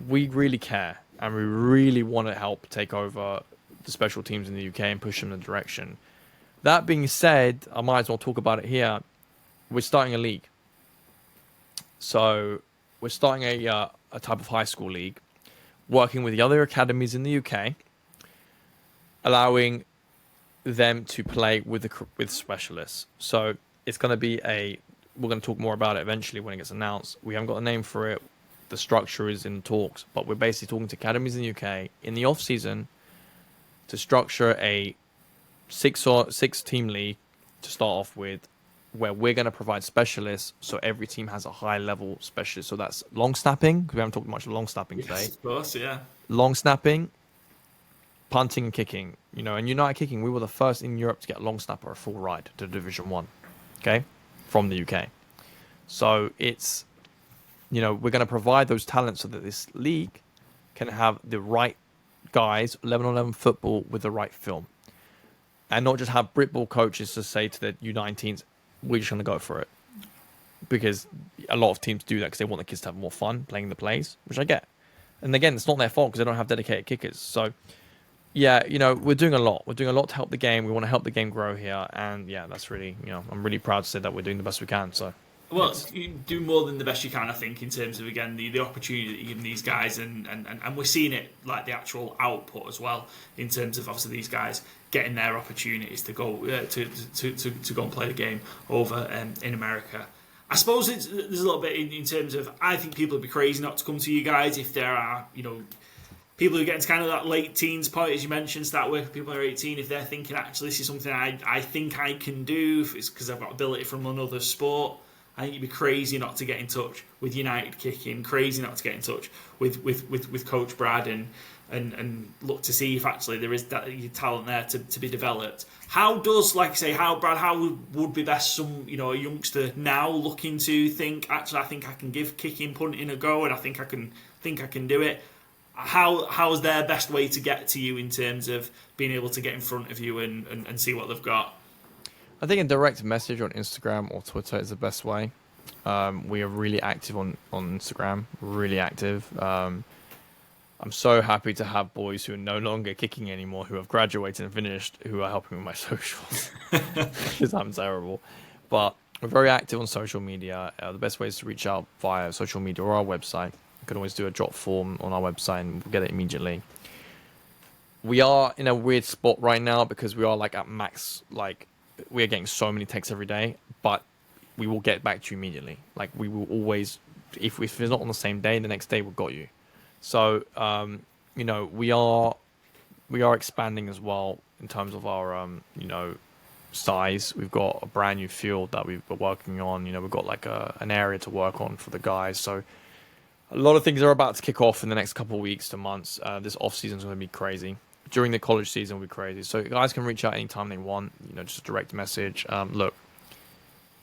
really care and we really want to help take over the special teams in the UK and push them in the direction. That being said, I might as well talk about it here. We're starting a league. So we're starting a type of high school league, working with the other academies in the UK, allowing them to play with specialists. So it's going to be we're going to talk more about it eventually when it gets announced. We haven't got a name for it. The structure is in talks, but we're basically talking to academies in the UK in the off season to structure a six team league to start off with, where we're going to provide specialists. So every team has a high level specialist. So that's long snapping, because we haven't talked much long snapping today. Yes, of course, yeah. Long snapping, punting and kicking. And United Kicking, we were the first in Europe to get a long snapper a full ride to Division 1. Okay? From the UK. So it's, we're going to provide those talents so that this league can have the right guys, 11-on-11 football with the right film. And not just have Britball coaches to say to the U19s, we're just going to go for it. Because a lot of teams do that because they want the kids to have more fun playing the plays, which I get. And again, it's not their fault because they don't have dedicated kickers. So, yeah, we're doing a lot. We're doing a lot to help the game. We want to help the game grow here. And, yeah, that's really, I'm really proud to say that we're doing the best we can. So, well, you do more than the best you can, I think, in terms of, again, the opportunity that you're giving these guys. And we're seeing it, like, the actual output as well, in terms of, obviously, these guys getting their opportunities to go to go and play the game over in America. I suppose there's a little bit in terms of, I think people would be crazy not to come to you guys if there are, people who get to kind of that late teens point, as you mentioned, start working with people who are 18, if they're thinking, actually, this is something I think I can do, if it's because I've got ability from another sport. I think you'd be crazy not to get in touch with United Kicking, crazy not to get in touch with Coach Brad and look to see if actually there is that talent there to be developed. How does, like I say, how would be best a youngster now looking to think, actually, I think I can give kicking, punting a go, and I think I can do it. How's their best way to get to you in terms of being able to get in front of you and see what they've got? I think a direct message on Instagram or Twitter is the best way. We are really active on Instagram, really active. I'm so happy to have boys who are no longer kicking anymore, who have graduated and finished, who are helping with my socials, because I'm terrible. But we're very active on social media. The best way is to reach out via social media or our website. You can always do a drop form on our website and we'll get it immediately. We are in a weird spot right now because we are like at max, like we are getting so many texts every day, but we will get back to you immediately. Like we will always, if it's not on the same day, the next day we've got you. So, we are expanding as well in terms of our, size. We've got a brand new field that we've been working on. We've got like an area to work on for the guys. So a lot of things are about to kick off in the next couple of weeks to months. This off season is going to be crazy. During the college season will be crazy. So guys can reach out anytime they want, just a direct message. Look,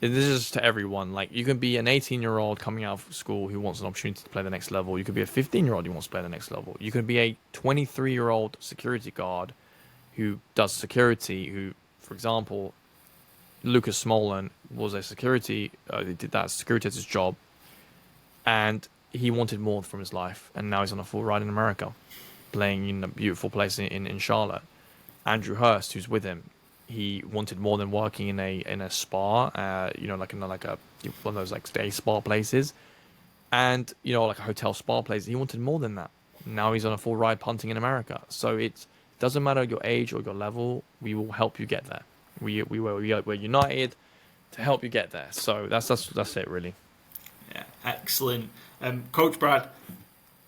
this is to everyone. Like, you can be an 18-year-old coming out of school who wants an opportunity to play the next level. You could be a 15-year-old who wants to play the next level. You could be a 23-year-old security guard who does security, who, for example, Lucas Smolan was a security, he did that security as his job, and he wanted more from his life, and now he's on a full ride in America, playing in a beautiful place in Charlotte. Andrew Hurst, who's with him, he wanted more than working in a spa, like one of those like day spa places, and like a hotel spa place. He wanted more than that. Now he's on a full ride punting in America. So it doesn't matter your age or your level. We will help you get there. We're united to help you get there. So that's it really. Yeah, excellent, Coach Brad.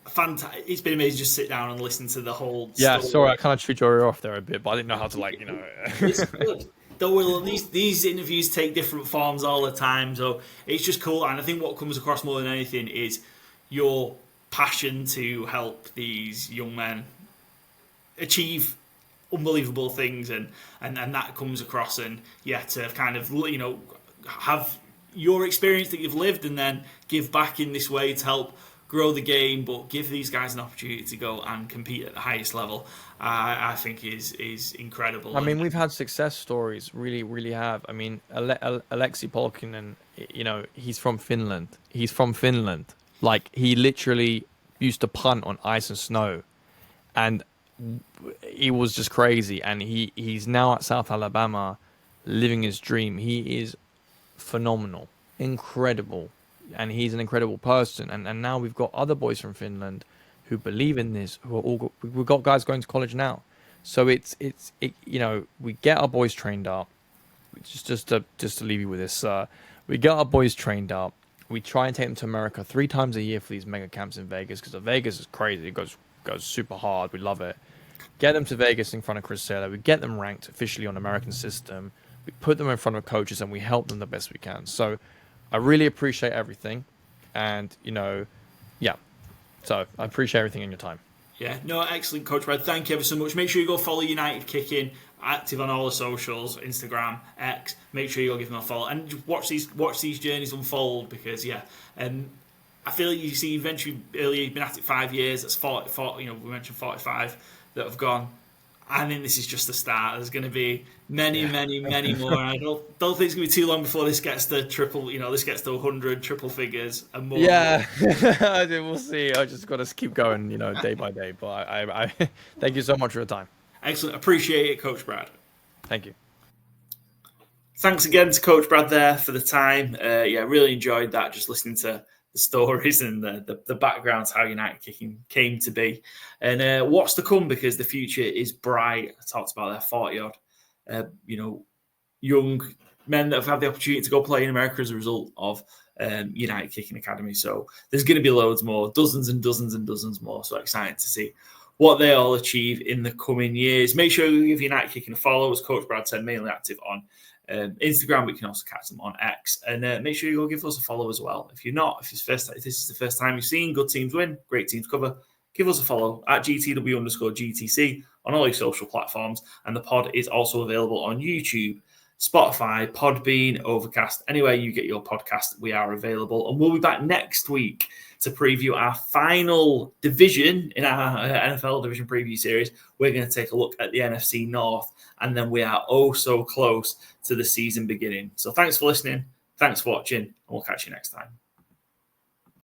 Fantastic. It's been amazing just sit down and listen to the whole story. Sorry, I kind of chewed your ear off there a bit, but I didn't know how to It's good. These interviews take different forms all the time, so it's just cool. And I think what comes across more than anything is your passion to help these young men achieve unbelievable things, and that comes across. And to kind of have your experience that you've lived, and then give back in this way to help grow the game, but give these guys an opportunity to go and compete at the highest level. I think is incredible. I mean, we've had success stories, really, really have. I mean, Alexei Polkinen, he's from Finland. Like, he literally used to punt on ice and snow, and he was just crazy. And he's now at South Alabama, living his dream. He is phenomenal, incredible, and he's an incredible person. And now we've got other boys from Finland who believe in this, who are all, we've got guys going to college now. So it's we get our boys trained up. Just to leave you with this, we get our boys trained up. We try and take them to America 3 times a year for these mega camps in Vegas, because Vegas is crazy. It goes super hard. We love it. Get them to Vegas in front of Chris Saylor. We get them ranked officially on American system. We put them in front of coaches, and we help them the best we can. So I really appreciate everything, and so I appreciate everything in your time. Yeah, no, excellent, Coach Brad. Thank you ever so much. Make sure you go follow United Kicking, active on all the socials, Instagram, X. Make sure you go give them a follow and watch these journeys unfold, because I feel like you see eventually earlier you've been at it 5 years. That's 40, we mentioned 45 that have gone. I think this is just the start. There's going to be many more. And I don't think it's going to be too long before this gets to triple. This gets to 100 triple figures and more. Yeah, we'll see. I just got to keep going, day by day. But I thank you so much for your time. Excellent, appreciate it, Coach Brad. Thank you. Thanks again to Coach Brad there for the time. Really enjoyed that. Just listening to the stories and the backgrounds, how United Kicking came to be, and what's to come, because the future is bright. I talked about their 40-odd, young men that have had the opportunity to go play in America as a result of United Kicking Academy. So there's going to be loads more, dozens and dozens and dozens more. So excited to see what they all achieve in the coming years. Make sure you give United Kicking a follow, as Coach Brad said, mainly active on Instagram. We can also catch them on X, and make sure you go give us a follow as well. If this is the first time you've seen Good Teams Win, Great Teams Cover, give us a follow at GTW_GTC on all your social platforms. And the pod is also available on YouTube, Spotify, Podbean, Overcast, anywhere you get your podcast, we are available. And we'll be back next week to preview our final division in our NFL division preview series. We're going to take a look at the NFC North, and then we are so close to the season beginning. So thanks for listening, thanks for watching, and we'll catch you next time.